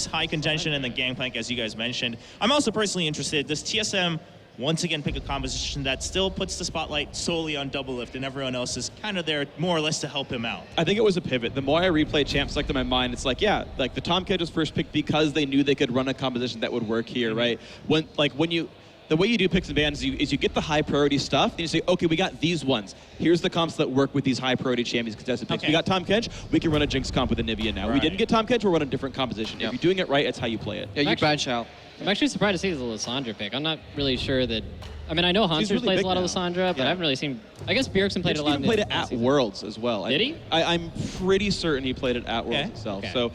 high contention in the Gangplank, as you guys mentioned. I'm also personally interested, does TSM once again pick a composition that still puts the spotlight solely on DoubleLift and everyone else is kind of there more or less to help him out? I think it was a pivot. The more I replay champs like in my mind, it's like, yeah, like the Tahm Kench was first picked because they knew they could run a composition that would work here, right? The way you do picks and bans is you get the high priority stuff, and you say, okay, we got these ones. Here's the comps that work with these high priority champions contested picks. We got Tahm Kench, we can run a Jinx comp with Anivia now. We didn't get Tahm Kench, we're running a different composition. If you're doing it right, it's how you play it. Yeah, you branch out. I'm actually surprised to see the Lissandra pick. I'm not really sure that. I mean, I know Hauntzer really plays a lot of Lissandra, but I haven't really seen. I guess Bjergsen played a lot. He played it at Worlds as well. Did he? I'm pretty certain he played it at Worlds itself. So,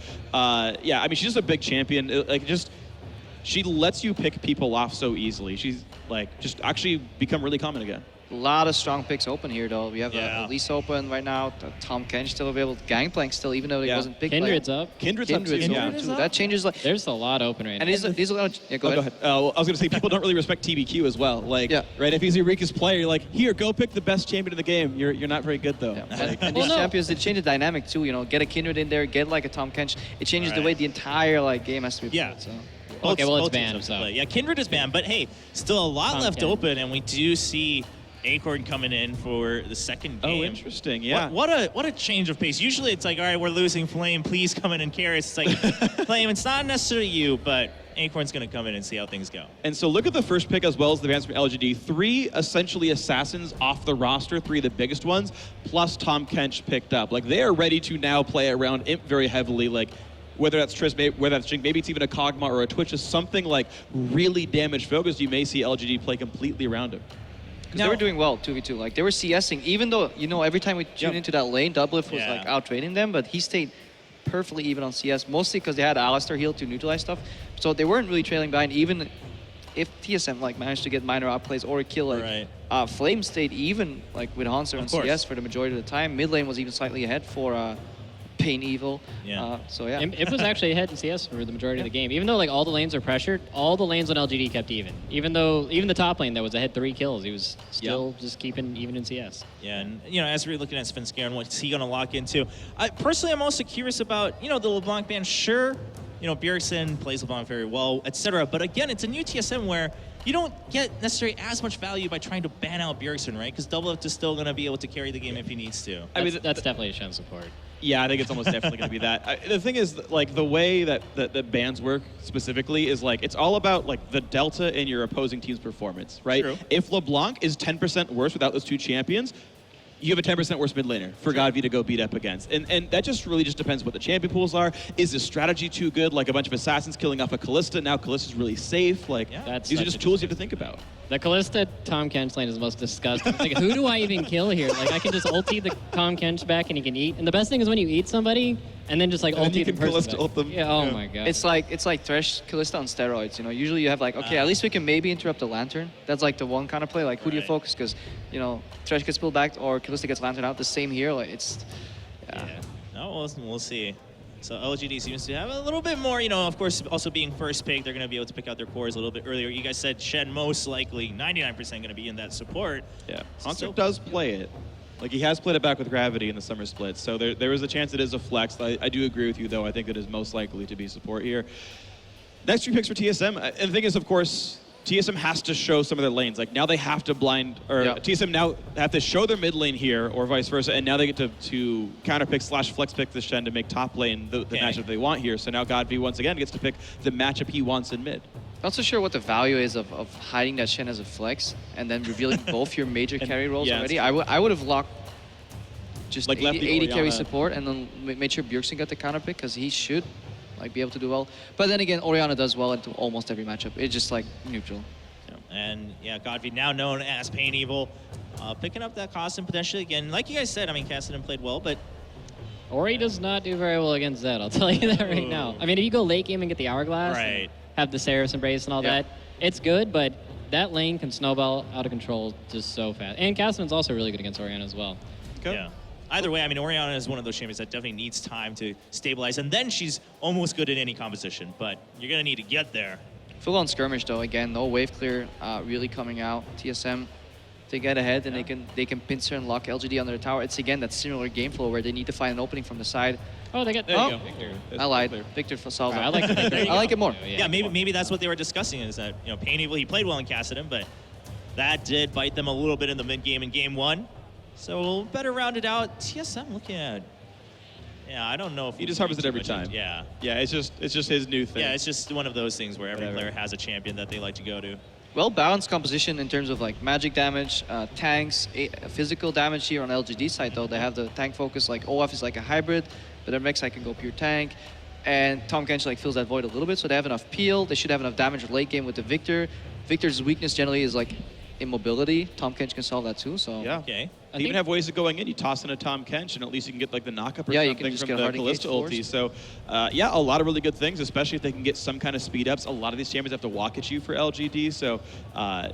yeah, I mean, she's just a big champion. She lets you pick people off so easily. She's like just actually become really common again. A lot of strong picks open here, though. We have Elise open right now. Tahm Kench still available. Gangplank still, even though it wasn't picked. Kindred's up. Kindred's up too. That changes. Like, there's a lot open right now. And these are go ahead. I was going to say, people don't really respect TBQ as well. Like, right? If he's Eureka's player, you're like, here, go pick the best champion of the game. You're not very good, though. And these champions, they change the dynamic, too. You know, get a Kindred in there, get like a Tahm Kench. It changes the way the entire game has to be played. So. Okay, well, it's banned, so. Yeah, Kindred is banned, but hey, still a lot left open, and we do see Acorn coming in for the second game. Oh, interesting, yeah. What a change of pace. Usually it's like, all right, we're losing Flame, please come in and carry us. It's like, Flame, it's not necessarily you, but Acorn's going to come in and see how things go. And so look at the first pick as well as the bans from LGD. 3 essentially assassins off the roster, 3 of the biggest ones, plus Tahm Kench picked up. Like, they are ready to now play around Imp very heavily, like, whether that's Triss, whether that's Jink, maybe it's even a Kog'Maw or a Twitch, is something like really damage focused. You may see LGD play completely around him. They were doing well 2v2. Like, they were CSing, even though, you know, every time we tune into that lane, DoubleLift was like out-trading them, but he stayed perfectly even on CS, mostly because they had Alistar heal to neutralize stuff. So they weren't really trailing behind, even if TSM like managed to get minor outplays or a kill. Like, Flame stayed even like with Hauntzer on CS for the majority of the time. Mid lane was even slightly ahead for PAinEvil. So yeah. It was actually ahead in CS for the majority of the game. Even though like all the lanes are pressured, all the lanes on LGD kept even. Even the top lane that was ahead 3 kills, he was still just keeping even in CS. Yeah, and you know, as we're looking at Svenskeren, what's he gonna lock into? Personally, I'm also curious about, you know, the LeBlanc ban. Sure, you know, Bjergsen plays LeBlanc very well, etc. But again, it's a new TSM where you don't get necessarily as much value by trying to ban out Bjergsen, right? Because DoubleLift is still going to be able to carry the game if he needs to. That's definitely a Shen support. Yeah, I think it's almost definitely going to be that. The thing is, like, the way that the bans work specifically is, like, it's all about, like, the delta in your opposing team's performance, right? True. If LeBlanc is 10% worse without those 2 champions, you have a 10% worse mid laner for Godv to go beat up against. And that just really just depends what the champion pools are. Is the strategy too good? Like a bunch of assassins killing off a Kalista. Now Kalista's really safe. Like, these are just tools you have to think about. The Kalista Tahm Kench lane is the most disgusting. Like, who do I even kill here? Like, I can just ulti the Tahm Kench back and he can eat. And the best thing is when you eat somebody and then just like ulti the person back. Yeah, oh my god. It's like Thresh Kalista on steroids. You know, usually you have like, okay, at least we can maybe interrupt the Lantern. That's like the one kind of play. Like, who do you focus? Because, you know, Thresh gets pulled back or Kalista gets Lantern out. The same here. Like, it's No, we'll see. So LGD seems to have a little bit more, you know, of course, also being first pick, they're going to be able to pick out their cores a little bit earlier. You guys said Shen most likely 99% going to be in that support. Yeah, Hauntzer does play it. Like, he has played it back with Gravity in the summer split, so there is a chance it is a flex. I do agree with you, though. I think it is most likely to be support here. Next 3 picks for TSM, and the thing is, of course, TSM has to show some of their lanes. Like, now they have to blind, or TSM now have to show their mid lane here, or vice versa, and now they get to counter pick / flex pick the Shen to make top lane the matchup they want here. So now Godv once again gets to pick the matchup he wants in mid. Not so sure what the value is of hiding that Shen as a flex and then revealing both your major carry roles already. I would have locked just like 80 carry support and then made sure Bjergsen got the counter pick because he should like be able to do well. But then again, Orianna does well into almost every matchup. It's just like neutral. And yeah, Godv now known as PAinEvil, picking up that KaSing potentially again. Like you guys said, I mean, KaSing played well, but Ori does not do very well against Zed, I'll tell you that right now. I mean, if you go late game and get the Hourglass, and have the Seraph's Embrace and all that, it's good, but that lane can snowball out of control just so fast. And KaSing's also really good against Orianna as well. Yeah. Either way, I mean, Orianna is one of those champions that definitely needs time to stabilize, and then she's almost good in any composition, but you're going to need to get there. Full on skirmish, though. Again, no wave clear really coming out. TSM to get ahead, and they can pincer and lock LGD on their tower. It's again that similar game flow where they need to find an opening from the side. Oh, they get There you go. Victor. I lied. Victor for Salva. I like Victor. I like it more. Yeah, maybe that's what they were discussing, is that, you know, PAinEvil, he played well in Kassadin, but that did bite them a little bit in the mid game in game 1. So better rounded out. TSM looking at, yeah, I don't know if He just harvests it every time. Yeah. Yeah, it's just his new thing. Yeah, it's just one of those things where every player has a champion that they like to go to. Well balanced composition in terms of like magic damage, tanks, physical damage here on LGD side though. They have the tank focus, like Olaf is like a hybrid, but then Rek'Sai can go pure tank. And Tahm Kench like fills that void a little bit, so they have enough peel. They should have enough damage late game with the Viktor. Viktor's weakness generally is like immobility. Tahm Kench can solve that too, so. Yeah. Okay. They even have ways of going in. You toss in a Tahm Kench, and at least you can get like the knockup or Yeah, you can something just from get the hard engage Kalista ulti. So, yeah, a lot of really good things, especially if they can get some kind of speed ups. A lot of these champions have to walk at you for LGD, so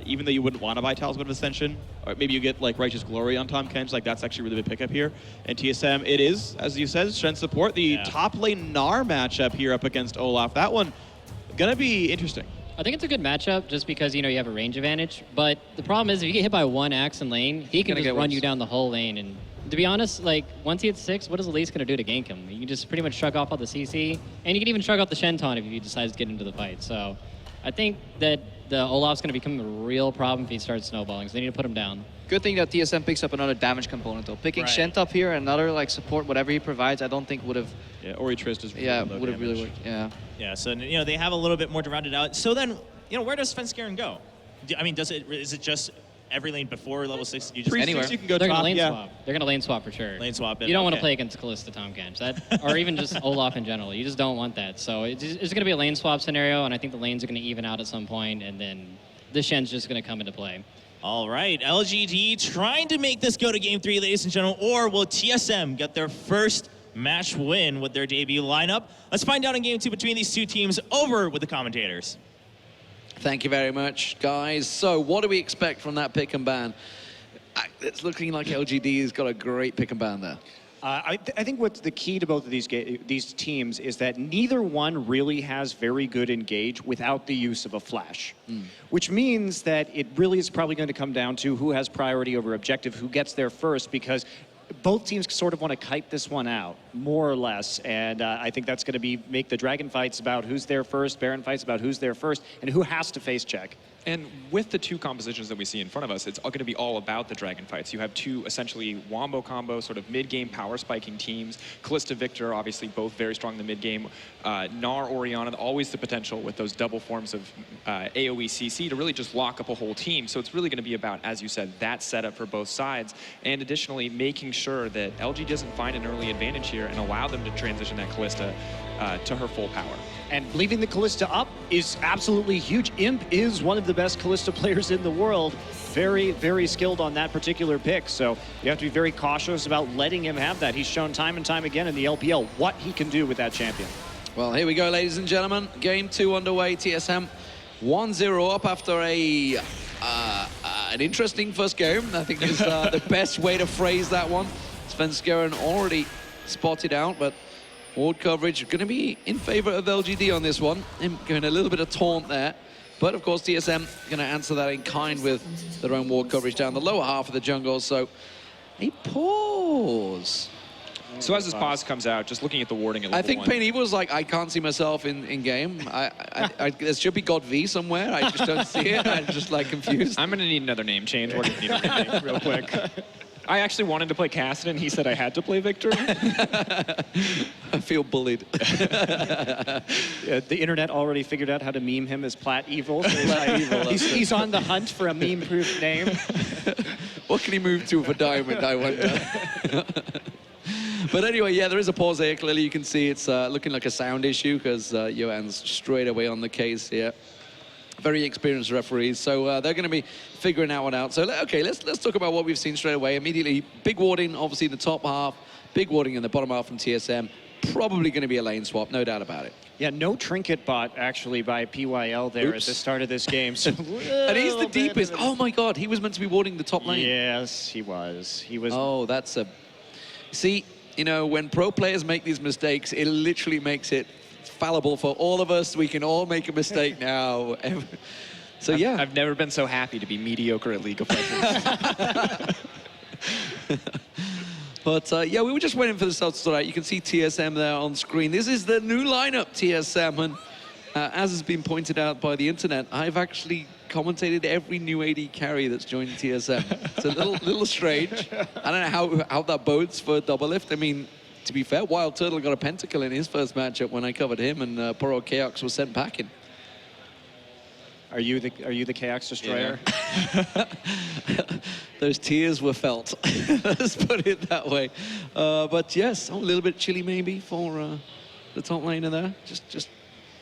even though you wouldn't want to buy Talisman of Ascension, or maybe you get like Righteous Glory on Tahm Kench, like that's actually a really big pickup here. And TSM, it is, as you said, Shen support, the top lane Gnar matchup here up against Olaf. That one gonna be interesting. I think it's a good matchup just because, you know, you have a range advantage. But the problem is if you get hit by one axe in lane, he can just run you down the whole lane. And to be honest, like, once he hits 6, what is Elise going to do to gank him? You can just pretty much shrug off all the CC. And you can even shrug off the Shen taunt if he decides to get into the fight. So I think that the Olaf's going to become a real problem if he starts snowballing. So they need to put him down. Good thing that TSM picks up another damage component though. Picking Shen up here, another like support, whatever he provides, I don't think would have. Yeah, Ori Trist is Yeah, would have really worked. Yeah. Yeah, so, you know, they have a little bit more to round it out. So then, you know, where does Svenskeren go? I mean, is it just every lane before level 6? You just Anywhere. You can go They're going top, to lane yeah. swap. They're going to lane swap for sure. Lane swap. You don't want to play against Kalista Tahm Kench, that, or even just Olaf in general. You just don't want that. So it's going to be a lane swap scenario, and I think the lanes are going to even out at some point, and then the Shen's just going to come into play. All right, LGD trying to make this go to game 3, ladies and gentlemen, or will TSM get their first match win with their debut lineup? Let's find out in game 2 between these two teams. Over with the commentators. Thank you very much, guys. So what do we expect from that pick and ban? It's looking like LGD's got a great pick and ban there. I think what's the key to both of these teams is that neither one really has very good engage without the use of a flash, which means that it really is probably going to come down to who has priority over objective, who gets there first, because both teams sort of want to kite this one out, more or less, and I think that's going to make the Dragon fights about who's there first, Baron fights about who's there first, and who has to face check. And with the two compositions that we see in front of us, it's going to be all about the Dragon fights. You have two essentially wombo combo, sort of mid-game power spiking teams. Kalista, Viktor, obviously both very strong in the mid-game. Gnar, Orianna, always the potential with those double forms of AoE CC to really just lock up a whole team. So it's really going to be about, as you said, that setup for both sides. And additionally, making sure that LG doesn't find an early advantage here and allow them to transition that Kalista to her full power. And leaving the Kalista up is absolutely huge. Imp is one of the best Kalista players in the world. Very, very skilled on that particular pick. So you have to be very cautious about letting him have that. He's shown time and time again in the LPL what he can do with that champion. Well, here we go, ladies and gentlemen. Game 2 underway. TSM 1-0 up after an interesting first game. I think is the best way to phrase that one. Svenskeren already spotted out, but ward coverage going to be in favor of LGD on this one. Him going a little bit of taunt there. But of course, TSM going to answer that in kind with their own ward coverage down the lower half of the jungle. So a pause. So as this pause comes out, just looking at the warding at level I think 1. PAinEvil was like, I can't see myself in game. There should be God V somewhere. I just don't see it. I'm just like confused. I'm going to need another name change. We're going to need a rename real quick. I actually wanted to play Kassadin. He said I had to play Viktor. I feel bullied. The internet already figured out how to meme him as PAinEvil. So he's on the hunt for a meme-proof name. What can he move to for diamond, I wonder? But anyway, yeah, there is a pause here. Clearly you can see it's looking like a sound issue because Johan's straight away on the case here. Very experienced referees, so they're going to be figuring that one out. So, okay, let's talk about what we've seen straight away. Immediately, big warding, obviously, in the top half. Big warding in the bottom half from TSM. Probably going to be a lane swap, no doubt about it. Yeah, no trinket bot, actually, by PYL there at the start of this game. So and he's the deepest. Oh, my God, he was meant to be warding the top lane. Yes, he was. Oh, that's a... See, you know, when pro players make these mistakes, it literally makes it fallible for all of us. We can all make a mistake now. So yeah. I've never been so happy to be mediocre at League of Legends. But yeah, we were just waiting for the results to start out. You can see TSM there on screen. This is the new lineup, TSM. And as has been pointed out by the internet, I've actually commentated every new AD carry that's joined TSM. It's a little strange. I don't know how that bodes for DoubleLift. I mean, to be fair, Wild Turtle got a pentakill in his first matchup when I covered him, and poor old Chaos was sent packing. Are you the Chaos Destroyer? Yeah. Those tears were felt. Let's put it that way. But yes, a little bit chilly maybe for the top laner there. Just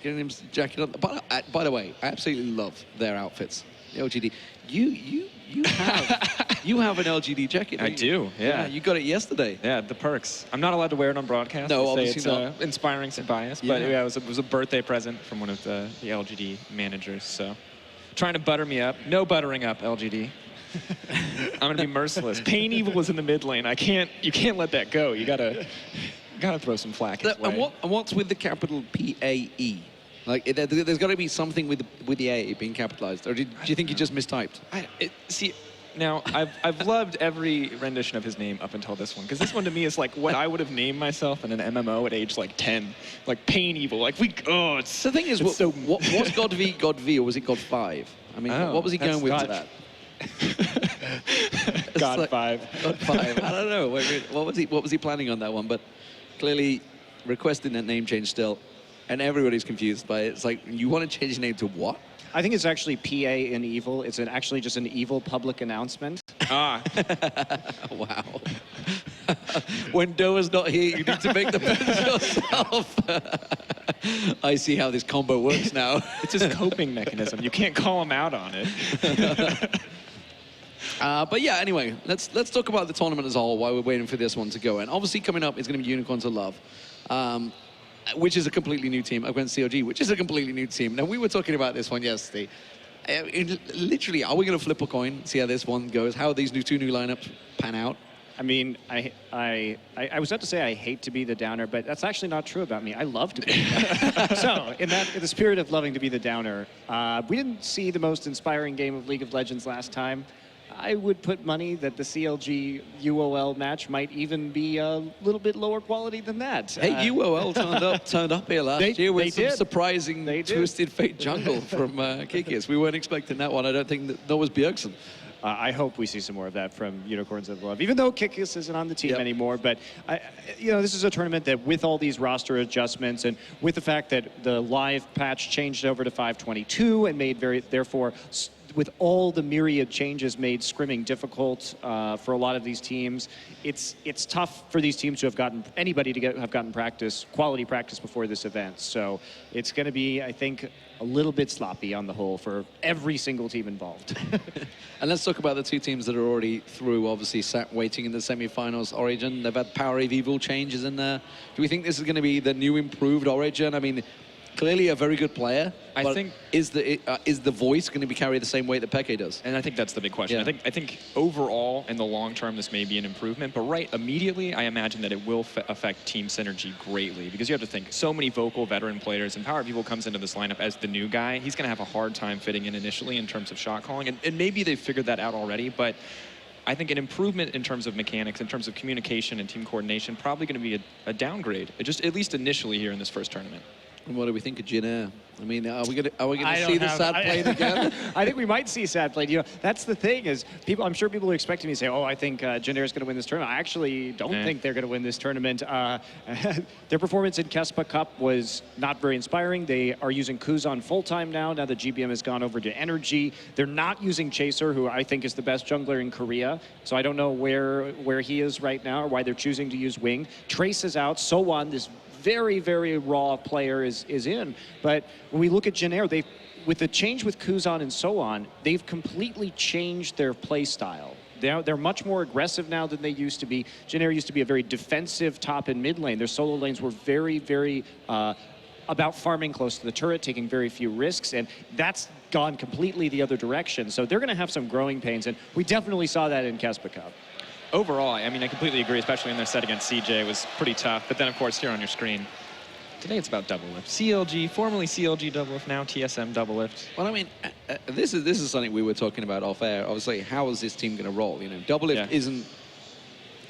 getting him jacket on. By the way, I absolutely love their outfits. The LGD. You have an LGD jacket. I do. Yeah. You got it yesterday. Yeah, the perks. I'm not allowed to wear it on broadcast. No, They say obviously it's inspiring some bias, but yeah, it was a birthday present from one of the LGD managers. So, trying to butter me up. No buttering up, LGD. I'm gonna be merciless. PAinEvil was in the mid lane. You can't let that go. You gotta throw some flack his way. And what's with the capital PAE? Like, there's got to be something with the A being capitalized. Or do you think you just mistyped? See, now I've loved every rendition of his name up until this one, because this one to me is like what I would have named myself in an MMO at age like 10, like PAinEvil. Like it's the thing is, what's God V, or was it God 5? I mean, what was he going with to that? God like, 5. God 5. I don't know. What was he planning on that one? But clearly requesting that name change still. And everybody's confused by it. It's like, you want to change your name to what? I think it's actually PAinEvil. It's actually just an evil public announcement. Ah. Wow. When Doa's not here, you need to make the puns yourself. I see how this combo works now. It's his coping mechanism. You can't call him out on it. But yeah, anyway, let's talk about the tournament as a whole while we're waiting for this one to go. And obviously coming up is going to be Unicorns of Love. Which is a completely new team, against CLG, which is a completely new team. Now, we were talking about this one yesterday. Literally, are we going to flip a coin, see how this one goes, how these two new lineups pan out? I mean, I was about to say I hate to be the downer, but that's actually not true about me. I love to be the downer. So, in the spirit of loving to be the downer, we didn't see the most inspiring game of League of Legends last time. I would put money that the CLG UOL match might even be a little bit lower quality than that. Hey, UOL turned up here last year with some surprising Twisted Fate jungle from Kikis. We weren't expecting that one. I don't think that was Bjergsen. I hope we see some more of that from Unicorns of Love, even though Kikis isn't on the team anymore. But this is a tournament that, with all these roster adjustments and with the fact that the live patch changed over to 522 and made therefore, with all the myriad changes, made scrimming difficult for a lot of these teams. It's tough for these teams to have gotten quality practice before this event. So it's going to be, I think, a little bit sloppy on the whole for every single team involved. And let's talk about the two teams that are already through, obviously sat waiting in the semi-finals. Origin, they've had PAinEvil changes in there. Do we think this is going to be the new improved Origin? I mean, clearly a very good player. I think is the voice going to be carried the same weight that Peke does? And I think that's the big question. Yeah. I think overall in the long term this may be an improvement, but immediately I imagine that it will affect team synergy greatly, because you have to think so many vocal veteran players, and PAinEvil comes into this lineup as the new guy. He's going to have a hard time fitting in initially in terms of shot calling, and maybe they've figured that out already, but I think an improvement in terms of mechanics, in terms of communication and team coordination, probably going to be a downgrade, at least initially here in this first tournament. And what do we think of Gnar? I mean, are we gonna see the sad plane again? I think we might see sad plane. That's the thing is, I'm sure people are expecting me to say, oh, I think Gnar is going to win this tournament. I actually don't think they're going to win this tournament. Their performance in Kespa Cup was not very inspiring. They are using Kuzan full-time now that GBM has gone over to Energy. They're not using Chaser, who I think is the best jungler in Korea. So I don't know where he is right now or why they're choosing to use Wing. Trace is out. Sowan, this very, very raw player is in. But when we look at Gnar, with the change with Kuzan and so on, they've completely changed their play style. They're much more aggressive now than they used to be. Gnar used to be a very defensive top and mid lane. Their solo lanes were very, very about farming close to the turret, taking very few risks, and that's gone completely the other direction. So they're going to have some growing pains, and we definitely saw that in Kespa Cup. Overall, I mean, I completely agree, especially in their set against CJ. It was pretty tough. But then, of course, here on your screen, Today it's about DoubleLift. CLG, formerly CLG DoubleLift, now TSM DoubleLift. Well, I mean, this is something we were talking about off air. Obviously, how is this team going to roll? You know, DoubleLift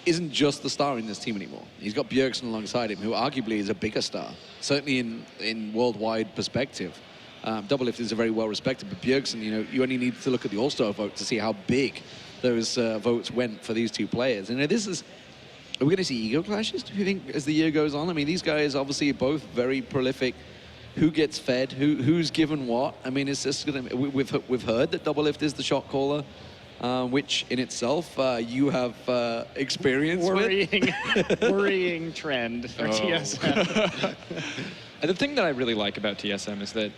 isn't just the star in this team anymore. He's got Bjergsen alongside him, who arguably is a bigger star, certainly in worldwide perspective. DoubleLift is a very well respected, but Bjergsen, you know, you only need to look at the All-Star vote to see how big those votes went for these two players. And this is, are we going to see ego clashes, do you think, as the year goes on? I mean, these guys obviously are both very prolific. Who gets fed? Who's given what? I mean, it's just gonna. We've heard that DoubleLift is the shot caller, which in itself you have experience with. Worrying trend for TSM. The thing that I really like about TSM is that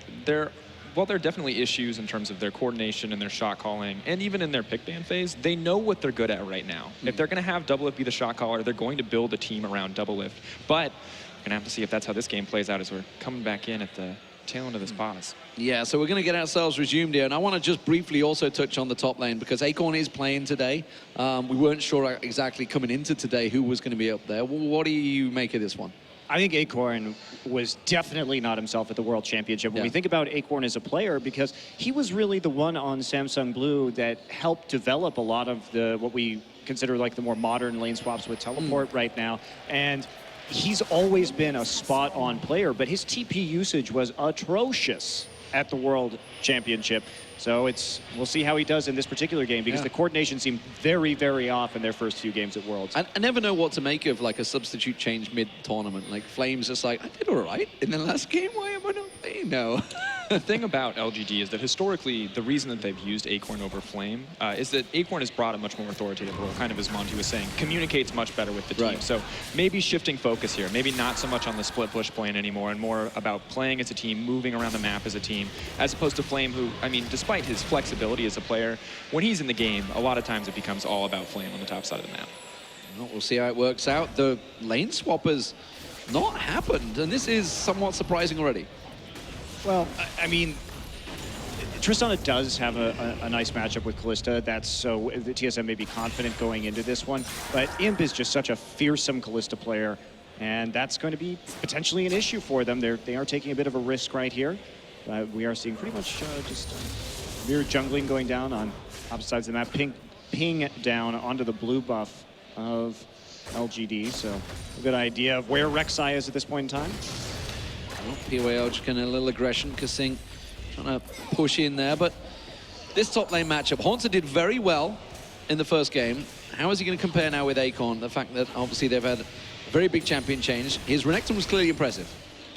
while there are definitely issues in terms of their coordination and their shot calling, and even in their pick ban phase, they know what they're good at right now. If they're going to have DoubleLift be the shot caller, they're going to build a team around DoubleLift. But we're going to have to see if that's how this game plays out as we're coming back in at the tail end of this pause. Yeah, so we're going to get ourselves resumed here. And I want to just briefly also touch on the top lane because Acorn is playing today. We weren't sure exactly coming into today who was going to be up there. Well, what do you make of this one? I think Acorn was definitely not himself at the World Championship. When we think about Acorn as a player, because he was really the one on Samsung Blue that helped develop a lot of what we consider like the more modern lane swaps with teleport right now. And he's always been a spot-on player, but his TP usage was atrocious at the World Championship. So we'll see how he does in this particular game because the coordination seemed very, very off in their first few games at Worlds. I never know what to make of like a substitute change mid-tournament. Like Flame's just like, I did all right in the last game. Why am I not playing now? The thing about LGD is that historically, the reason that they've used Acorn over Flame is that Acorn has brought a much more authoritative role, kind of as Monty was saying, communicates much better with the team. Right. So maybe shifting focus here, maybe not so much on the split push plan anymore and more about playing as a team, moving around the map as a team, as opposed to Flame, who, I mean, despite his flexibility as a player, when he's in the game, a lot of times it becomes all about Flame on the top side of the map. Well, we'll see how it works out. The lane swap has not happened, and this is somewhat surprising already. Well, I mean, Tristana does have a nice matchup with Kalista. That's so the TSM may be confident going into this one. But Imp is just such a fearsome Kalista player, and that's going to be potentially an issue for them. They are taking a bit of a risk right here. We are seeing pretty much just mere jungling going down on opposite sides of the map. Ping down onto the blue buff of LGD. So a good idea of where Rek'Sai is at this point in time. Well, POL just getting a little aggression. KaSing trying to push in there, but this top lane matchup, Hauntzer did very well in the first game. How is he going to compare now with Acorn? The fact that obviously they've had a very big champion change. His Renekton was clearly impressive.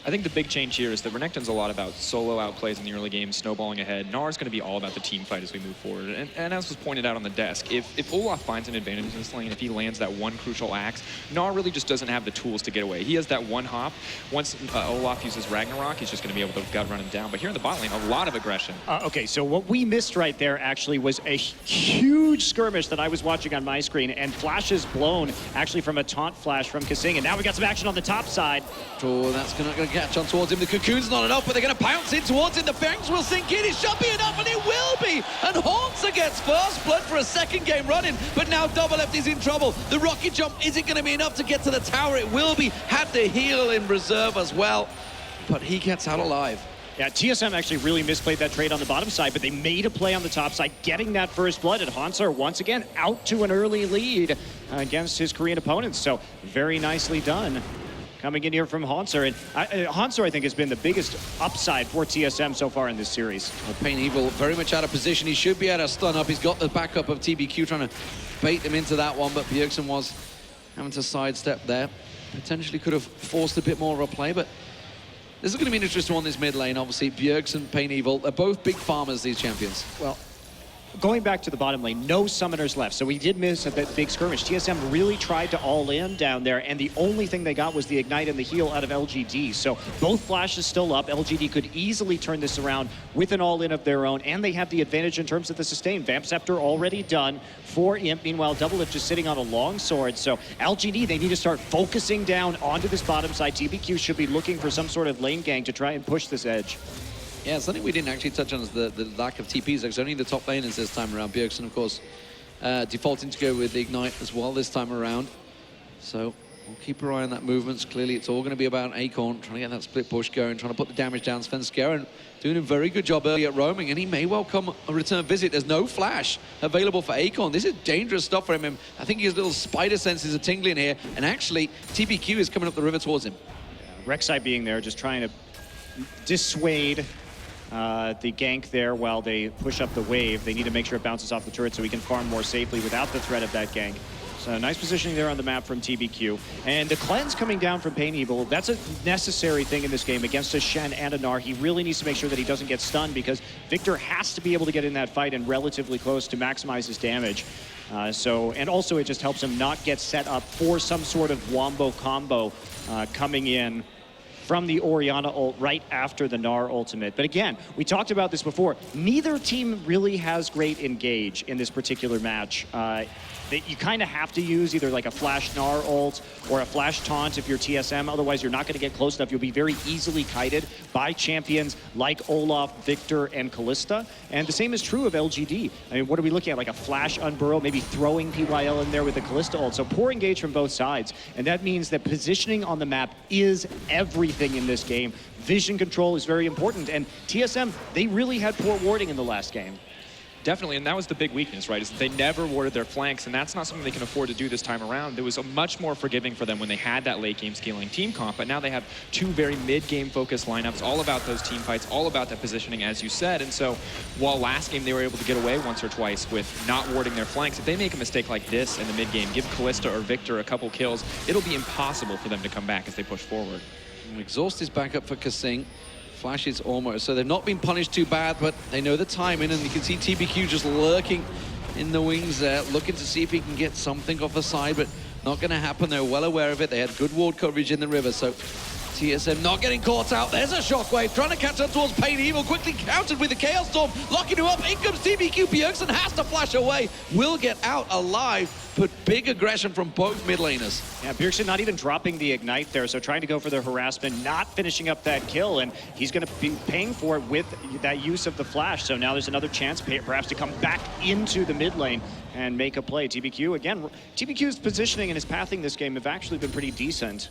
I think the big change here is that Renekton's a lot about solo outplays in the early game, snowballing ahead. Gnar's going to be all about the team fight as we move forward. And as was pointed out on the desk, if Olaf finds an advantage in this lane, if he lands that one crucial axe, Gnar really just doesn't have the tools to get away. He has that one hop. Once Olaf uses Ragnarok, he's just going to be able to gut run him down. But here in the bot lane, a lot of aggression. Okay, so what we missed right there actually was a huge skirmish that I was watching on my screen, and flashes blown actually from a taunt flash from KaSing. And now we got some action on the top side. Oh, that's going to catch on towards him. The Cocoon's not enough, but they're going to pounce in towards him. The Fangs will sink in. It should be enough, and it will be. And Hauntzer gets first blood for a second game running, but now DoubleLift is in trouble. The rocket jump isn't going to be enough to get to the tower. It will be. Had to heal in reserve as well, but he gets out alive. Yeah, TSM actually really misplayed that trade on the bottom side, but they made a play on the top side, getting that first blood, and Hauntzer once again out to an early lead against his Korean opponents. So very nicely done. Coming in here from Hauntzer, and Hauntzer I think has been the biggest upside for TSM so far in this series. Well, PAinEvil very much out of position. He should be able to stun up. He's got the backup of TBQ trying to bait him into that one, but Bjergsen was having to sidestep there. Potentially could have forced a bit more of a play, but this is going to be an interesting one, this mid lane. Obviously, Bjergsen, PAinEvil, they're both big farmers, these champions. Well, going back to the bottom lane, no summoners left, so we did miss a big skirmish. TSM really tried to all in down there, and the only thing they got was the ignite and the heal out of LGD. So both flashes still up. LGD could easily turn this around with an all-in of their own, and they have the advantage in terms of the sustain. Vamp Scepter already done for Imp. Meanwhile, DoubleLift just sitting on a long sword. So LGD, they need to start focusing down onto this bottom side. TBQ should be looking for some sort of lane gang to try and push this edge. Yeah, something we didn't actually touch on is the lack of TPs. There's only the top laners this time around. Bjergsen, of course, defaulting to go with the Ignite as well this time around. So We'll keep our eye on that movements. Clearly, it's all going to be about Acorn, trying to get that split push going, trying to put the damage down. Svenskeren doing a very good job early at roaming, and he may well come a return visit. There's no flash available for Acorn. This is dangerous stuff for him. I think his little spider senses are tingling here, and actually, TBQ is coming up the river towards him. Rek'Sai being there, just trying to dissuade the gank there while they push up the wave. They need to make sure it bounces off the turret so he can farm more safely without the threat of that gank. So nice positioning there on the map from TBQ. And the cleanse coming down from PAinEvil, that's a necessary thing in this game against a Shen and a Gnar. He really needs to make sure that he doesn't get stunned because Viktor has to be able to get in that fight and relatively close to maximize his damage. And also it just helps him not get set up for some sort of wombo combo coming in from the Orianna ult right after the Gnar ultimate. But again, we talked about this before. Neither team really has great engage in this particular match. That you kind of have to use either like a flash Gnar ult or a flash taunt if you're TSM. Otherwise, you're not going to get close enough. You'll be very easily kited by champions like Olaf, Viktor, and Kalista. And the same is true of LGD. I mean, what are we looking at? Like a flash unburrow, maybe throwing PYL in there with the Kalista ult. So poor engage from both sides. And that means that positioning on the map is everything in this game. Vision control is very important. And TSM, they really had poor warding in the last game. Definitely, and that was the big weakness, right? Is that they never warded their flanks, and that's not something they can afford to do this time around. There was a much more forgiving for them when they had that late game scaling team comp, but now they have two very mid-game focused lineups, all about those team fights, all about that positioning, as you said. And so, while last game they were able to get away once or twice with not warding their flanks, if they make a mistake like this in the mid-game, give Kalista or Viktor a couple kills, it'll be impossible for them to come back as they push forward. Exhaust is back up for KaSing. Flash is almost, so they've not been punished too bad, but they know the timing, and you can see TBQ just lurking in the wings there, looking to see if he can get something off the side, but not going to happen. They're well aware of it. They had good ward coverage in the river, so TSM not getting caught out. There's a shockwave trying to catch up towards PAinEvil, quickly countered with the Chaos Storm, locking him up. In comes TBQ. Bjergsen has to flash away, will get out alive, but big aggression from both mid laners. Yeah, Bjergsen not even dropping the ignite there, so trying to go for the harassment, not finishing up that kill, and he's going to be paying for it with that use of the flash. So now there's another chance perhaps to come back into the mid lane and make a play. TBQ, again, TBQ's positioning and his pathing this game have actually been pretty decent.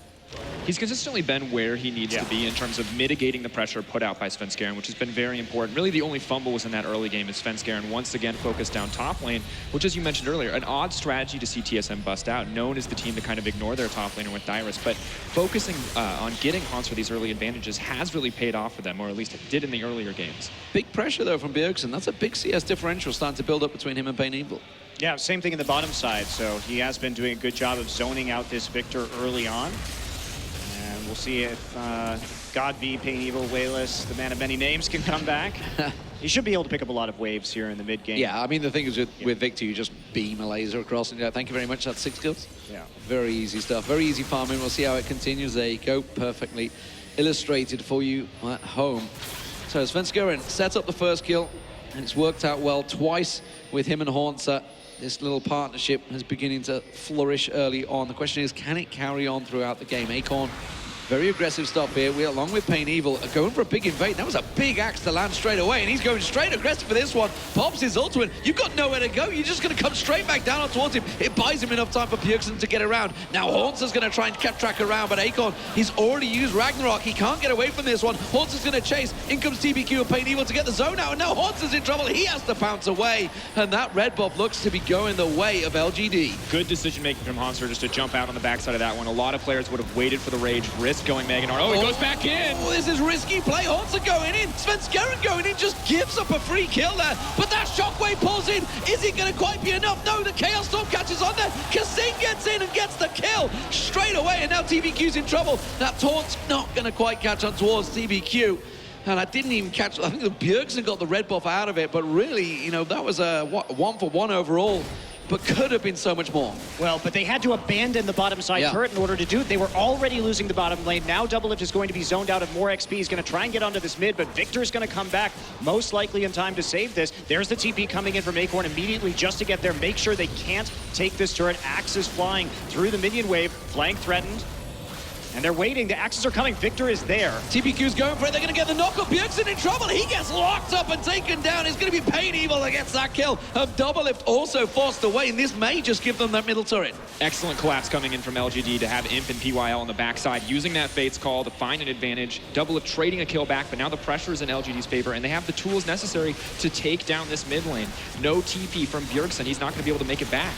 He's consistently been where he needs to be in terms of mitigating the pressure put out by Svenskeren, which has been very important. Really, the only fumble was in that early game as Svenskeren once again focused down top lane, which, as you mentioned earlier, an odd strategy to see TSM bust out, known as the team to kind of ignore their top laner with Dyrus, but focusing on getting Hauntzer these early advantages has really paid off for them, or at least it did in the earlier games. Big pressure, though, from Bjergsen. That's a big CS differential starting to build up between him and PAinEvil. Yeah, same thing in the bottom side, so he has been doing a good job of zoning out this Viktor early on. We'll see if God be PAinEvil, Wayless, the man of many names, can come back. He should be able to pick up a lot of waves here in the mid game. Yeah, I mean, the thing is with Viktor, you just beam a laser across and go, thank you very much, that's 6 kills. Yeah. Very easy stuff, very easy farming. We'll see how it continues. There you go, perfectly illustrated for you at home. So Svenskeren sets up the first kill, and it's worked out well twice with him and Hauntzer. This little partnership is beginning to flourish early on. The question is, can it carry on throughout the game? Acorn, very aggressive stuff here. We, along with PAinEvil, are going for a big invade. That was a big axe to land straight away, and he's going straight aggressive for this one. Pops his ultimate. You've got nowhere to go. You're just going to come straight back down towards him. It buys him enough time for Bjergsen to get around. Now Hauntzer's going to try and keep track around, but Acorn, he's already used Ragnarok. He can't get away from this one. Hauntzer's going to chase. In comes TBQ and PAinEvil to get the zone out, and now Hauntzer's in trouble. He has to pounce away, and that red buff looks to be going the way of LGD. Good decision making from Hauntzer just to jump out on the backside of that one. A lot of players would have waited for the rage, risk going Mega Gnar. Oh, he goes back in. Oh, this is risky play. Hauntzzer going in. Svenskeren going in, just gives up a free kill there. But that shockwave pulls in. Is it going to quite be enough? No, the Chaos Storm catches on there. KaSing gets in and gets the kill straight away. And now TBQ's in trouble. That taunt's not going to quite catch on towards TBQ. And I didn't even catch, I think the Bjergsen got the red buff out of it. But really, you know, that was a 1-for-1 overall. But could have been so much more. Well, but they had to abandon the bottom side turret in order to do it. They were already losing the bottom lane. Now DoubleLift is going to be zoned out of more XP. He's going to try and get onto this mid, but Viktor's going to come back, most likely in time to save this. There's the TP coming in from Acorn immediately just to get there. Make sure they can't take this turret. Axe is flying through the minion wave. Flank threatened. And they're waiting. The axes are coming. Viktor is there. TPQ's going for it. They're going to get the knock-up. Bjergsen in trouble. He gets locked up and taken down. It's going to be PAinEvil that gets that kill. Of DoubleLift also forced away, and this may just give them that middle turret. Excellent collapse coming in from LGD to have Imp and PYL on the backside, using that Fate's Call to find an advantage. DoubleLift trading a kill back, but now the pressure is in LGD's favor, and they have the tools necessary to take down this mid lane. No TP from Bjergsen. He's not going to be able to make it back.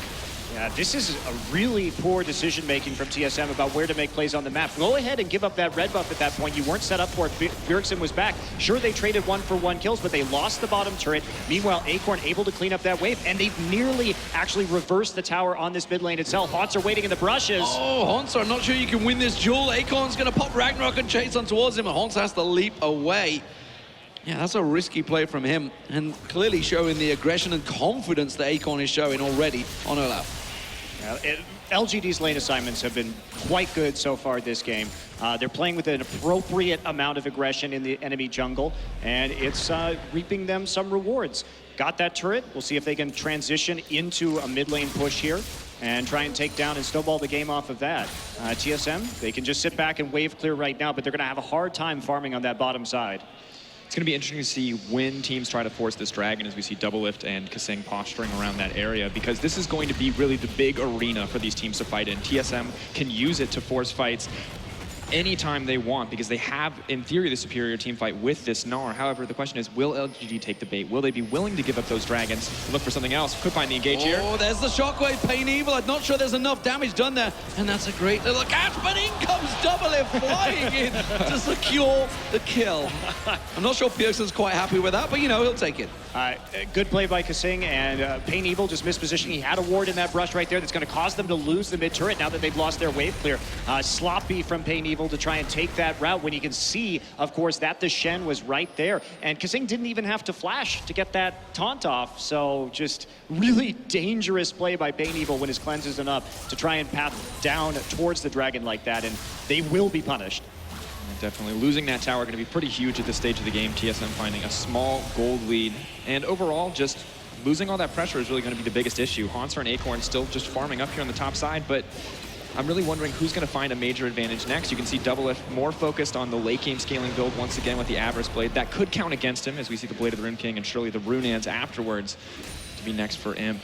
Yeah, this is a really poor decision-making from TSM about where to make plays on the map. Go ahead and give up that red buff at that point. You weren't set up for it. Bjergsen was back. Sure, they traded 1-for-1 kills, but they lost the bottom turret. Meanwhile, Acorn able to clean up that wave, and they've nearly actually reversed the tower on this mid lane itself. Hauntzer waiting in the brushes. Oh, Hauntzer, I'm not sure you can win this duel. Acorn's going to pop Ragnarok and chase on towards him, and Hauntzer has to leap away. Yeah, that's a risky play from him, and clearly showing the aggression and confidence that Acorn is showing already on Olaf. LGD's lane assignments have been quite good so far this game. They're playing with an appropriate amount of aggression in the enemy jungle, and it's reaping them some rewards. Got that turret. We'll see if they can transition into a mid lane push here and try and take down and snowball the game off of that. TSM, they can just sit back and wave clear right now, but they're going to have a hard time farming on that bottom side. It's going to be interesting to see when teams try to force this dragon as we see DoubleLift and KaSing posturing around that area, because this is going to be really the big arena for these teams to fight in. TSM can use it to force fights anytime they want, because they have, in theory, the superior team fight with this Gnar. However, the question is, will LGD take the bait? Will they be willing to give up those dragons and look for something else? Could find the engage here. Oh, there's the shockwave. PAinEvil. I'm not sure there's enough damage done there. And that's a great little catch, but in comes DoubleLift flying in to secure the kill. I'm not sure Bjergsen's quite happy with that, but you know, he'll take it. Good play by KaSing, and PAinEvil just missed position. He had a ward in that brush right there that's going to cause them to lose the mid turret now that they've lost their wave clear. Sloppy from PAinEvil to try and take that route when you can see, of course, that the Shen was right there. And KaSing didn't even have to flash to get that taunt off. So just really dangerous play by PAinEvil when his cleanse isn't up to try and path down towards the dragon like that. And they will be punished. Definitely. Losing that tower going to be pretty huge at this stage of the game. TSM finding a small gold lead. And overall, just losing all that pressure is really going to be the biggest issue. Hauntzer and Acorn still just farming up here on the top side, but I'm really wondering who's going to find a major advantage next. You can see DoubleLift more focused on the late game scaling build once again with the Avarice Blade. That could count against him as we see the Blade of the Rune King and surely the Runeans afterwards to be next for Imp.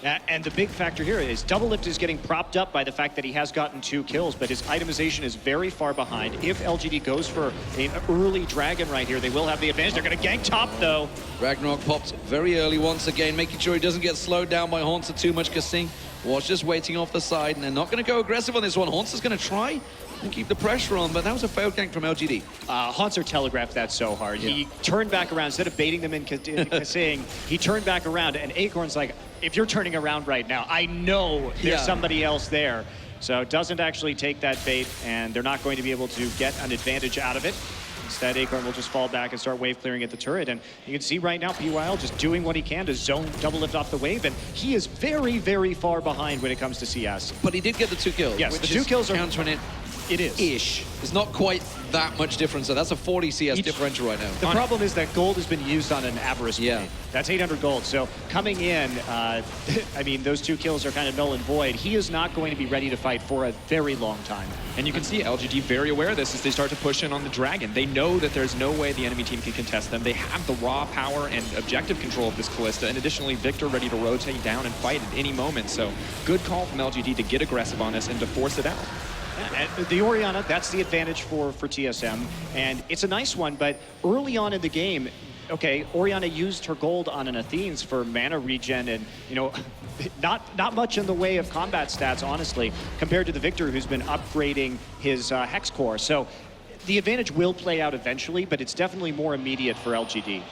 And the big factor here is DoubleLift is getting propped up by the fact that he has gotten 2 kills, but his itemization is very far behind. If LGD goes for an early dragon right here, they will have the advantage. They're going to gank top, though. Ragnarok popped very early once again, making sure he doesn't get slowed down by Hauntzer too much. KaSing was just waiting off the side, and they're not going to go aggressive on this one. Hauntser's going to try and keep the pressure on, but that was a failed gank from LGD. Hauntzer telegraphed that so hard. Yeah. He turned back around. Instead of baiting them in KaSing, he turned back around, and Acorn's like, if you're turning around right now, I know there's somebody else there. So doesn't actually take that bait, and they're not going to be able to get an advantage out of it. Instead, Acorn will just fall back and start wave clearing at the turret. And you can see right now, PYL just doing what he can to zone DoubleLift off the wave. And he is very, very far behind when it comes to CS. But he did get the 2 kills. Yes, the 2 kills are countering it. It is. Ish. It's not quite that much difference. So that's a 40 CS differential right now. The problem is that gold has been used on an Avarice Blade. That's 800 gold. So coming in, I mean, those 2 kills are kind of null and void. He is not going to be ready to fight for a very long time. And you can see LGD very aware of this as they start to push in on the dragon. They know that there's no way the enemy team can contest them. They have the raw power and objective control of this Kalista. And additionally, Viktor ready to rotate down and fight at any moment. So good call from LGD to get aggressive on this and to force it out. And the Orianna, that's the advantage for TSM, and it's a nice one, but early on in the game, okay, Orianna used her gold on an Athenes for mana regen and, you know, not much in the way of combat stats, honestly, compared to the Viktor who's been upgrading his Hex Core. So the advantage will play out eventually, but it's definitely more immediate for LGD.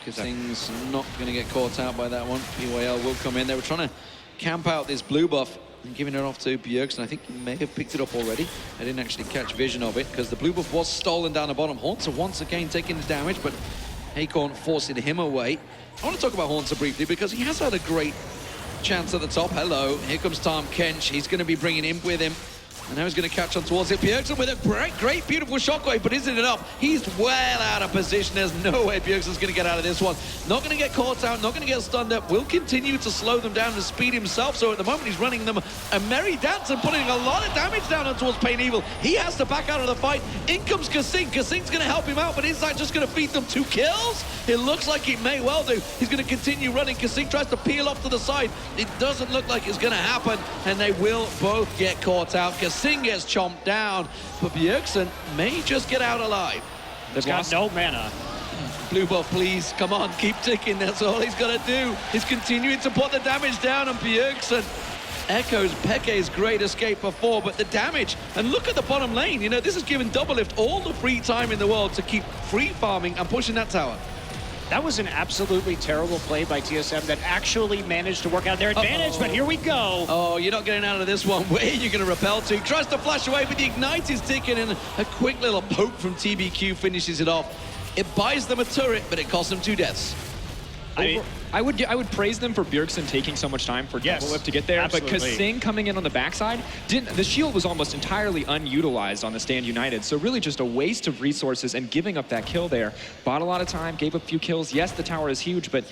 KaSing's not going to get caught out by that one. PYL will come in. They were trying to camp out this blue buff and giving it off to Bjergsen. I think he may have picked it up already. I didn't actually catch vision of it because the blue buff was stolen down the bottom. Hauntzer once again taking the damage, but Acorn forcing him away. I want to talk about Hauntzer briefly because he has had a great chance at the top. Hello, here comes Tahm Kench. He's going to be bringing Imp with him. And now he's going to catch on towards it. Bjergsen with a great, beautiful shockwave, but isn't it enough? He's well out of position. There's no way Bjergsen's going to get out of this one. Not going to get caught out, not going to get stunned up. Will continue to slow them down and speed himself. So at the moment, he's running them a merry dance and putting a lot of damage down on towards PAinEvil. He has to back out of the fight. In comes KaSing. KaSing's going to help him out, but is that just going to feed them 2 kills? It looks like it may well do. He's going to continue running. KaSing tries to peel off to the side. It doesn't look like it's going to happen, and they will both get caught out. KaSing gets chomped down, but Bjergsen may just get out alive. They've got no mana. Blue buff, please. Come on, keep ticking. That's all he's got to do. He's continuing to put the damage down on Bjergsen. Echoes Peke's great escape before, but the damage, and look at the bottom lane. You know, this has given DoubleLift all the free time in the world to keep free farming and pushing that tower. That was an absolutely terrible play by TSM that actually managed to work out their advantage, but here we go. Oh, you're not getting out of this one. Where are you going to repel to? Tries to flash away, but the Ignite is ticking, and a quick little poke from TBQ finishes it off. It buys them a turret, but it costs them 2 deaths. I would praise them for Bjergsen taking so much time for DoubleLift to get there, absolutely. but KaSing coming in on the backside, the shield was almost entirely unutilized on the Stand United, so really just a waste of resources and giving up that kill there. Bought a lot of time, gave up a few kills. Yes, the tower is huge, but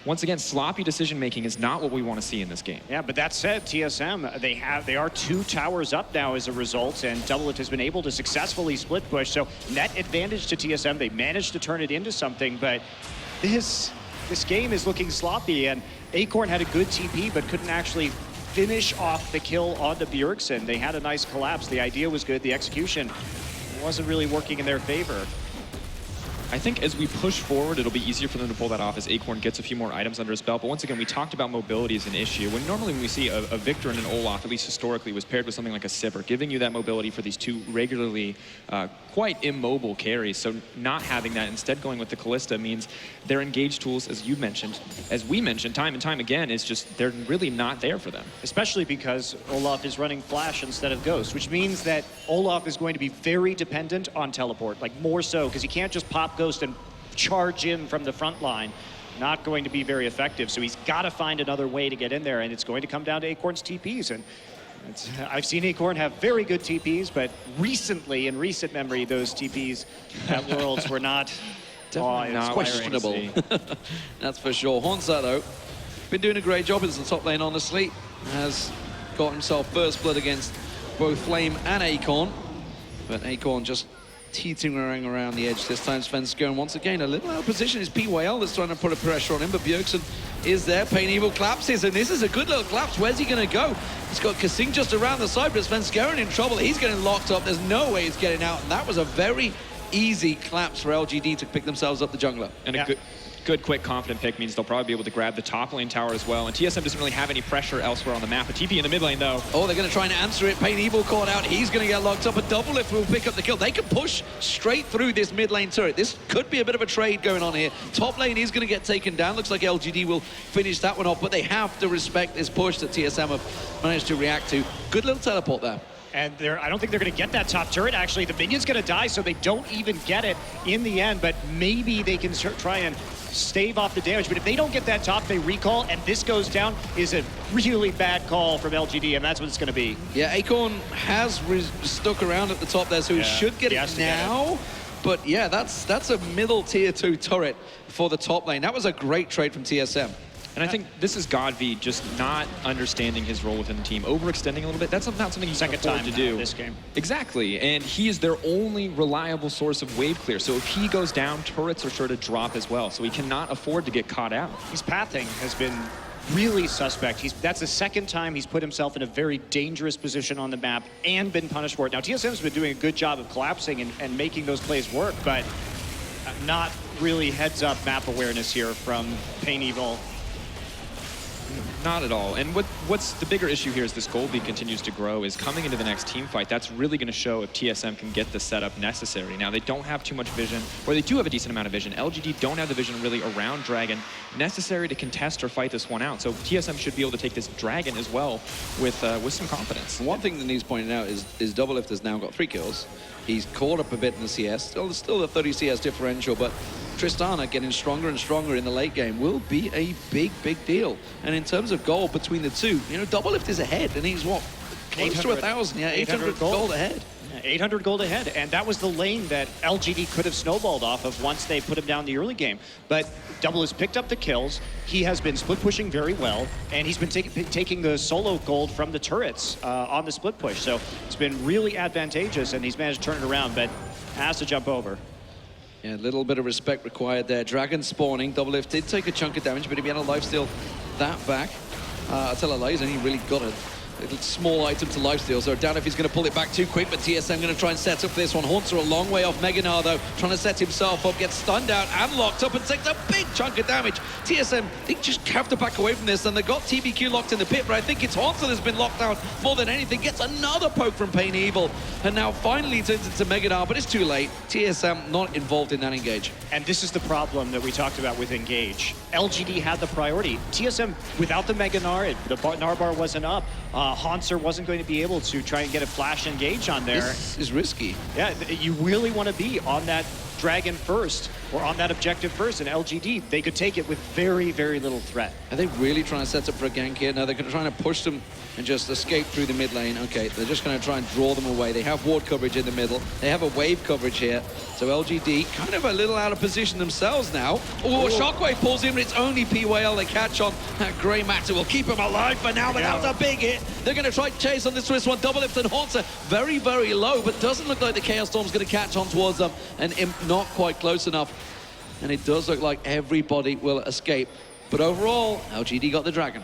once again, sloppy decision-making is not what we want to see in this game. Yeah, but that said, TSM, they are 2 towers up now as a result, and DoubleLift has been able to successfully split push, so net advantage to TSM. They managed to turn it into something, but this game is looking sloppy, and Acorn had a good TP, but couldn't actually finish off the kill onto Bjergsen. They had a nice collapse. The idea was good. The execution wasn't really working in their favor. I think as we push forward, it'll be easier for them to pull that off as Acorn gets a few more items under his belt. But once again, we talked about mobility as an issue. Normally when we see a Viktor and an Olaf, at least historically, was paired with something like a Sivir, giving you that mobility for these 2 regularly quite immobile carries. So not having that, instead going with the Kalista, means their engaged tools, as we mentioned time and time again, is just, they're really not there for them. Especially because Olaf is running Flash instead of Ghost, which means that Olaf is going to be very dependent on teleport, like more so, because he can't just pop Ghost and charge in from the front line. Not going to be very effective, so he's got to find another way to get in there, and it's going to come down to Acorn's TPs. And I've seen Acorn have very good TPs, but recently, in recent memory, those TPs at Worlds were not questionable. That's for sure. Hauntzer, though, been doing a great job as the top lane, honestly. Has got himself first blood against both Flame and Acorn, but Acorn just teetering around the edge this time. Svenskeren once again a little out of position. It's PAinEvil that's trying to put a pressure on him, but Bjergsen is there. PAinEvil collapses, and this is a good little collapse. Where's he going to go? He's got KaSing just around the side, but Svenskeren in trouble. He's getting locked up. There's no way he's getting out, and that was a very easy collapse for LGD to pick themselves up the jungler. And a good, quick, confident pick means they'll probably be able to grab the top lane tower as well. And TSM doesn't really have any pressure elsewhere on the map. A TP in the mid lane, though. Oh, they're going to try and answer it. PAinEvil caught out. He's going to get locked up. A DoubleLift will pick up the kill. They can push straight through this mid lane turret. This could be a bit of a trade going on here. Top lane is going to get taken down. Looks like LGD will finish that one off, but they have to respect this push that TSM have managed to react to. Good little teleport there. And I don't think they're going to get that top turret, actually. The minion's going to die, so they don't even get it in the end, but maybe they can try and stave off the damage. But if they don't get that top, they recall, and this goes down, is a really bad call from LGD, and that's what it's going to be. Yeah, Acorn has stuck around at the top there, so he should get it now. But yeah, that's a middle tier 2 turret for the top lane. That was a great trade from TSM. And I think this is godV just not understanding his role within the team, overextending a little bit. That's not something you can afford to do. This game. Exactly, and he is their only reliable source of wave clear. So if he goes down, turrets are sure to drop as well. So he cannot afford to get caught out. His pathing has been really suspect. That's the second time he's put himself in a very dangerous position on the map and been punished for it. Now, TSM's been doing a good job of collapsing and making those plays work, but not really heads-up map awareness here from PAinEvil. Not at all. And what's the bigger issue here is this gold lead continues to grow, is coming into the next team fight. That's really going to show if TSM can get the setup necessary. Now, they don't have too much vision, or they do have a decent amount of vision. LGD don't have the vision really around Dragon necessary to contest or fight this one out. So TSM should be able to take this Dragon as well with some confidence. One thing that needs pointing out is DoubleLift has now got 3 kills. He's caught up a bit in the CS, still a 30 CS differential, but Tristana getting stronger and stronger in the late game will be a big deal. And in terms of goal between the two, you know, DoubleLift is ahead, and he's what, close to 1,000. Yeah, 800 gold ahead. 800 gold ahead, and that was the lane that LGD could have snowballed off of once they put him down the early game. But Double has picked up the kills, he has been split pushing very well, and he's been taking the solo gold from the turrets on the split push. So it's been really advantageous, and he's managed to turn it around, but has to jump over. Yeah, a little bit of respect required there. Dragon spawning. DoubleLift did take a chunk of damage, but if he had a lifesteal that back, I'll tell a lie, he's only really got a small item to lifesteal, so I doubt if he's going to pull it back too quick, but TSM going to try and set up this one. Hauntzer a long way off Gnar though, trying to set himself up, gets stunned out and locked up and takes a big chunk of damage. TSM, they just have to back away from this, and they got TBQ locked in the pit, but I think it's Hauntzer that's been locked down more than anything. Gets another poke from PAinEvil, and now finally turns into Gnar, but it's too late. TSM not involved in that engage. And this is the problem that we talked about with engage. LGD had the priority. TSM, without the Gnar, the Gnar bar wasn't up. Hauntzer wasn't going to be able to try and get a flash engage on there. This is risky. Yeah, you really want to be on that dragon first, or on that objective first, and LGD, they could take it with very, very little threat. Are they really trying to set up for a gank here? No, they're trying to push them and just escape through the mid lane. Okay, they're just going to try and draw them away. They have ward coverage in the middle. They have a wave coverage here. So LGD kind of a little out of position themselves now. Oh, a shockwave pulls him, and it's only PAinEvil they catch on. That grey matter will keep him alive for now, but that was a big hit. They're going to try to chase on this twist one. DoubleLift and Hauntzer very, very low, but doesn't look like the Chaos Storm's going to catch on towards them, and not quite close enough. And it does look like everybody will escape. But overall, LGD got the dragon.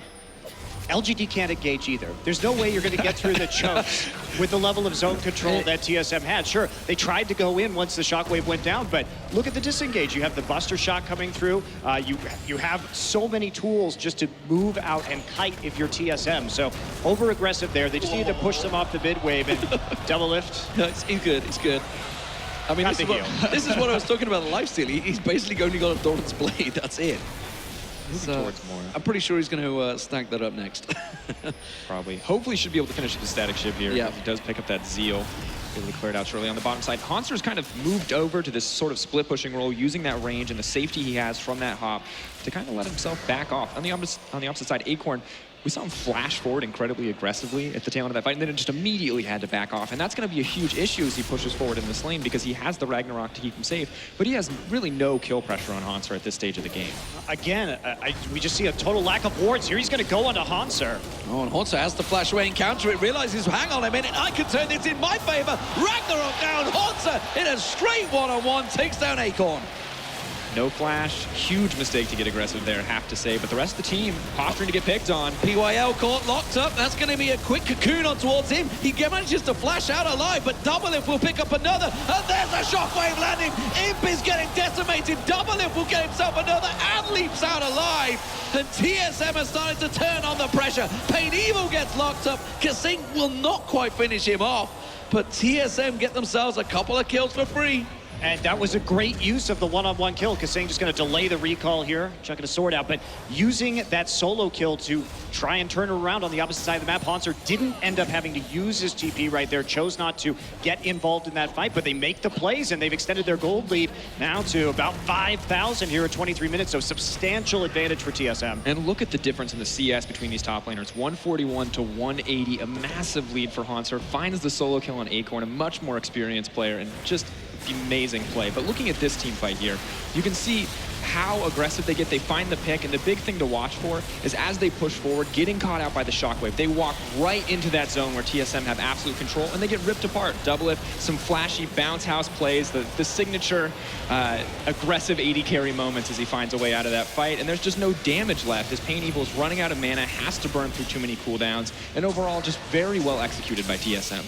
LGD can't engage either. There's no way you're going to get through the chokes with the level of zone control that TSM had. Sure, they tried to go in once the shockwave went down, but look at the disengage. You have the buster shot coming through. You have so many tools just to move out and kite if you're TSM. So over-aggressive there. They just need to push them off the mid wave and DoubleLift. No, he's good, he's good. I mean, this is what I was talking about, the lifesteal. He's basically only got a Doran's Blade, that's it. So, I'm pretty sure he's going to stack that up next. Probably. Hopefully should be able to finish the static ship here. Yeah. If he does pick up that zeal. Able to clear it out shortly on the bottom side. Hauntzer's kind of moved over to this sort of split pushing role, using that range and the safety he has from that hop to kind of let himself back off. On the opposite side, Acorn, we saw him flash forward incredibly aggressively at the tail end of that fight, and then it just immediately had to back off. And that's going to be a huge issue as he pushes forward in this lane, because he has the Ragnarok to keep him safe, but he has really no kill pressure on Hauntzer at this stage of the game. Again, we just see a total lack of wards here. He's going to go onto Hauntzer. Oh, and Hauntzer has to flash away and counter it, realizes, hang on a minute, I can turn this in my favor. Ragnarok down, Hauntzer in a straight one-on-one, takes down Acorn. No flash, huge mistake to get aggressive there, have to say, but the rest of the team posturing to get picked on. PAinEvil caught locked up, that's going to be a quick cocoon on towards him. He manages to flash out alive, but DoubleLift will pick up another, and there's a shockwave landing. Imp is getting decimated, DoubleLift will get himself another and leaps out alive. And TSM has started to turn on the pressure. PAinEvil gets locked up, KaSing will not quite finish him off, but TSM get themselves a couple of kills for free. And that was a great use of the one-on-one kill. KaSing just going to delay the recall here, chucking a sword out, but using that solo kill to try and turn it around on the opposite side of the map. Hauntzer didn't end up having to use his TP right there, chose not to get involved in that fight, but they make the plays, and they've extended their gold lead now to about 5,000 here at 23 minutes, so substantial advantage for TSM. And look at the difference in the CS between these top laners, 141 to 180, a massive lead for Hauntzer, finds the solo kill on Acorn, a much more experienced player, and just amazing play. But looking at this team fight here, you can see how aggressive they get. They find the pick, and the big thing to watch for is as they push forward, getting caught out by the shockwave. They walk right into that zone where TSM have absolute control, and they get ripped apart. DoubleLift, some flashy bounce house plays, the signature aggressive AD carry moments as he finds a way out of that fight, and there's just no damage left as PAinEvil is running out of mana, has to burn through too many cooldowns, and overall just very well executed by TSM.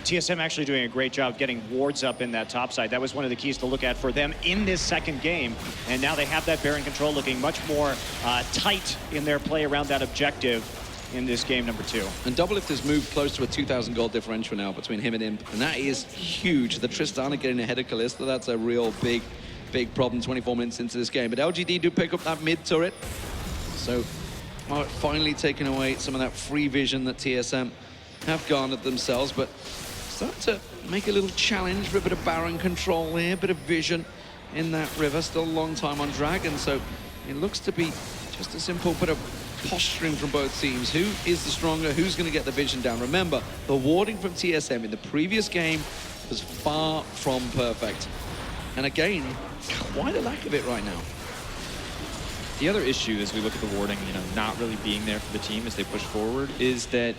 TSM actually doing a great job getting wards up in that top side. That was one of the keys to look at for them in this second game. And now they have that Baron control looking much more tight in their play around that objective in this game number 2. And DoubleLift has moved close to a 2,000 gold differential now between him and Imp, and that is huge. The Tristana getting ahead of Kalista, that's a real big problem 24 minutes into this game. But LGD do pick up that mid turret, so finally taking away some of that free vision that TSM have garnered themselves, but starting to make a little challenge for a bit of Baron control here, a bit of vision in that river. Still a long time on Dragon, so it looks to be just a simple bit of posturing from both teams. Who is the stronger? Who's going to get the vision down? Remember, the warding from TSM in the previous game was far from perfect. And again, quite a lack of it right now. The other issue as we look at the warding, not really being there for the team as they push forward, is that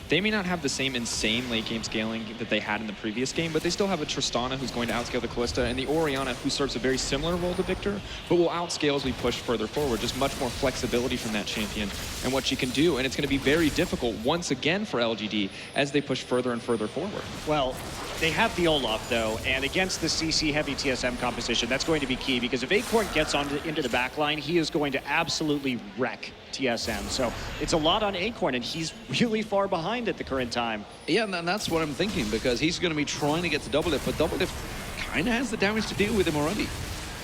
they may not have the same insane late game scaling that they had in the previous game, but they still have a Tristana who's going to outscale the Kalista, and the Orianna who serves a very similar role to Viktor, but will outscale as we push further forward. Just much more flexibility from that champion and what she can do, and it's going to be very difficult once again for LGD as they push further and further forward. Well, they have the Olaf, though, and against the CC-heavy TSM composition, that's going to be key, because if Acorn gets into the backline, he is going to absolutely wreck TSM. So it's a lot on Acorn, and he's really far behind at the current time. Yeah, and that's what I'm thinking, because he's going to be trying to get to DoubleLift, but DoubleLift kind of has the damage to deal with him already.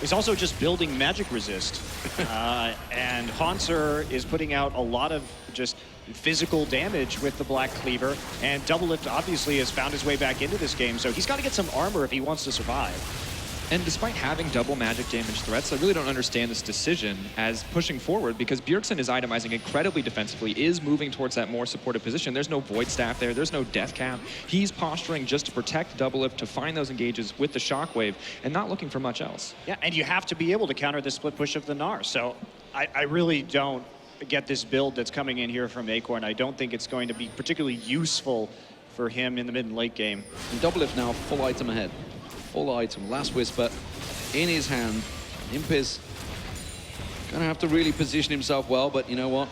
He's also just building magic resist. And Hauntzer is putting out a lot of just physical damage with the Black Cleaver, and DoubleLift obviously has found his way back into this game, so he's got to get some armor if he wants to survive. And despite having double magic damage threats, I really don't understand this decision as pushing forward, because Bjergsen is itemizing incredibly defensively, is moving towards that more supportive position. There's no Void Staff there, there's no Death Cap. He's posturing just to protect DoubleLift, to find those engages with the Shockwave, and not looking for much else. Yeah, and you have to be able to counter the split push of the Gnar, so I really don't get this build that's coming in here from Acorn. I don't think it's going to be particularly useful for him in the mid and late game. And DoubleLift now full item ahead. Full item, Last Whisper in his hand. Impiz gonna have to really position himself well, but you know what?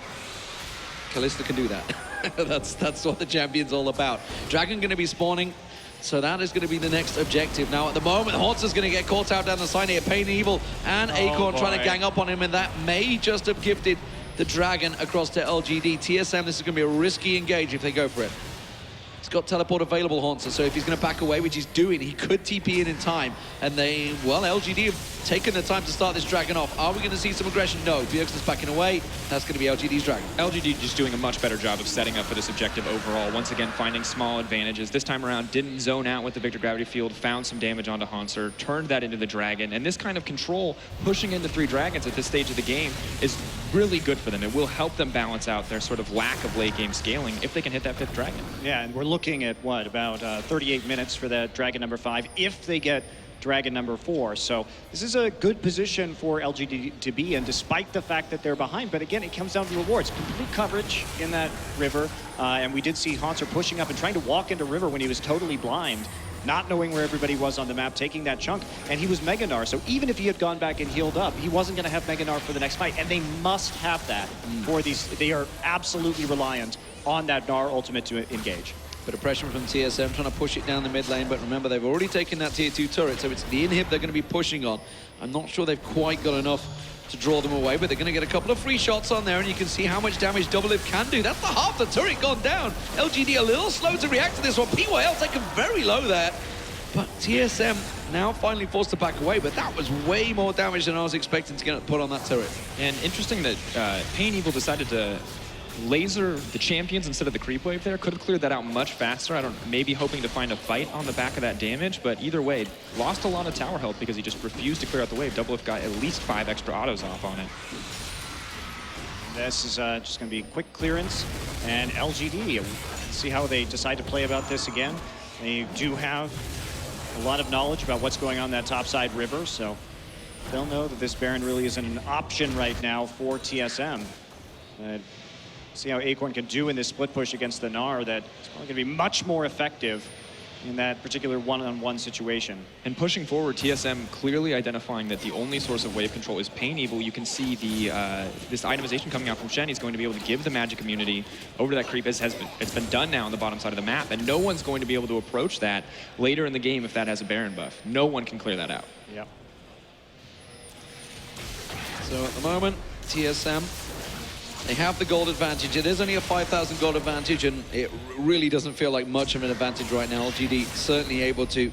Kalista can do that. that's what the champion's all about. Dragon gonna be spawning, so that is gonna be the next objective. Now at the moment, Hauntzer's gonna get caught out down the side here. PAinEvil and Acorn trying to gang up on him, and that may just have gifted the Dragon across to LGD. TSM, this is gonna be a risky engage if they go for it. He's got teleport available, Hauntzer, so if he's going to back away, which he's doing, he could TP in time. And they, well, LGD have taken the time to start this Dragon off. Are we going to see some aggression? No. Bjergsen's backing away. That's going to be LGD's Dragon. LGD just doing a much better job of setting up for this objective overall. Once again, finding small advantages. This time around, didn't zone out with the Viktor Gravity Field, found some damage onto Hauntzer, turned that into the Dragon. And this kind of control, pushing into 3 Dragons at this stage of the game, is really good for them. It will help them balance out their sort of lack of late game scaling if they can hit that 5th Dragon. Yeah, and we're looking at, what, about 38 minutes for that Dragon number 5, if they get Dragon number 4. So this is a good position for LGD to be in, despite the fact that they're behind. But again, it comes down to rewards. Complete coverage in that river. And we did see Hauntzer pushing up and trying to walk into river when he was totally blind, not knowing where everybody was on the map, taking that chunk. And he was Mega Gnar. So even if he had gone back and healed up, he wasn't going to have Mega Gnar for the next fight. And they must have that for these. They are absolutely reliant on that Gnar ultimate to engage. Bit of pressure from TSM trying to push it down the mid lane, but remember they've already taken that tier 2 turret, so it's the inhib they're going to be pushing on. I'm not sure they've quite got enough to draw them away, but they're going to get a couple of free shots on there, and you can see how much damage DoubleLift can do. That's the half the turret gone down. LGD a little slow to react to this one. PYL taken very low there, but TSM now finally forced to back away, but that was way more damage than I was expecting to get put on that turret. And interesting that PAinEvil decided to laser the champions instead of the creep wave there. Could have cleared that out much faster. Maybe hoping to find a fight on the back of that damage, but either way, lost a lot of tower health because he just refused to clear out the wave. DoubleLift got at least 5 extra autos off on it. This is just going to be quick clearance, and LGD, see how they decide to play about this again. They do have a lot of knowledge about what's going on that topside river, so they'll know that this Baron really isn't an option right now for TSM. See how Acorn can do in this split push against the Gnar. That's probably going to be much more effective in that particular one-on-one situation. And pushing forward, TSM clearly identifying that the only source of wave control is PAinEvil. You can see the this itemization coming out from Shen. He's going to be able to give the magic immunity over to that creep. It's been done now on the bottom side of the map, and no one's going to be able to approach that later in the game if that has a Baron buff. No one can clear that out. Yep. So at the moment, TSM, they have the gold advantage. It is only a 5,000 gold advantage, and it really doesn't feel like much of an advantage right now. LGD certainly able to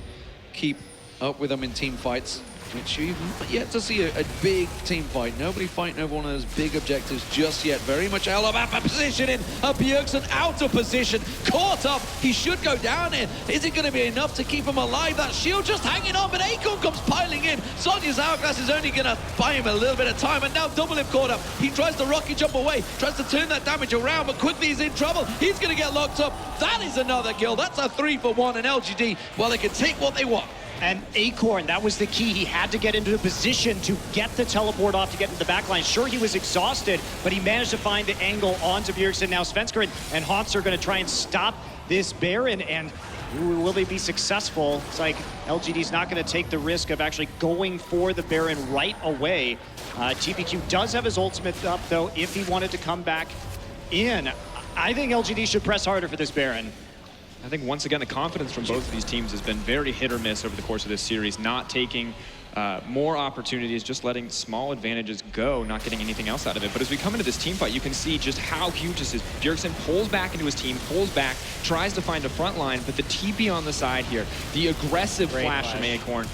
keep up with them in team fights. which you've yet to see a big team fight. Nobody fighting over one of those big objectives just yet. Very much Olaf out of position in. Bjergsen out of position. Caught up. He should go down in. Is it going to be enough to keep him alive? That shield just hanging on, but Acorn comes piling in. Sonya's hourglass is only going to buy him a little bit of time, and now DoubleLift caught up. He tries to rocket jump away, tries to turn that damage around, but quickly he's in trouble. He's going to get locked up. That is another kill. That's a 3-for-1, and LGD, well, they can take what they want. And Acorn, that was the key. He had to get into a position to get the teleport off to get into the backline. Sure, he was exhausted, but he managed to find the angle onto Bjergsen. Now Svenskeren and Hauntzer are going to try and stop this Baron, and will they be successful? It's like LGD's not going to take the risk of actually going for the Baron right away. TPQ does have his ultimate up, though, if he wanted to come back in. I think LGD should press harder for this Baron. I think once again the confidence from both of these teams has been very hit or miss over the course of this series, not taking more opportunities, just letting small advantages go, not getting anything else out of it. But as we come into this team fight, you can see just how huge this is. Bjergsen pulls back into his team, pulls back, tries to find a front line, but the TP on the side here, the aggressive flash from Acorn,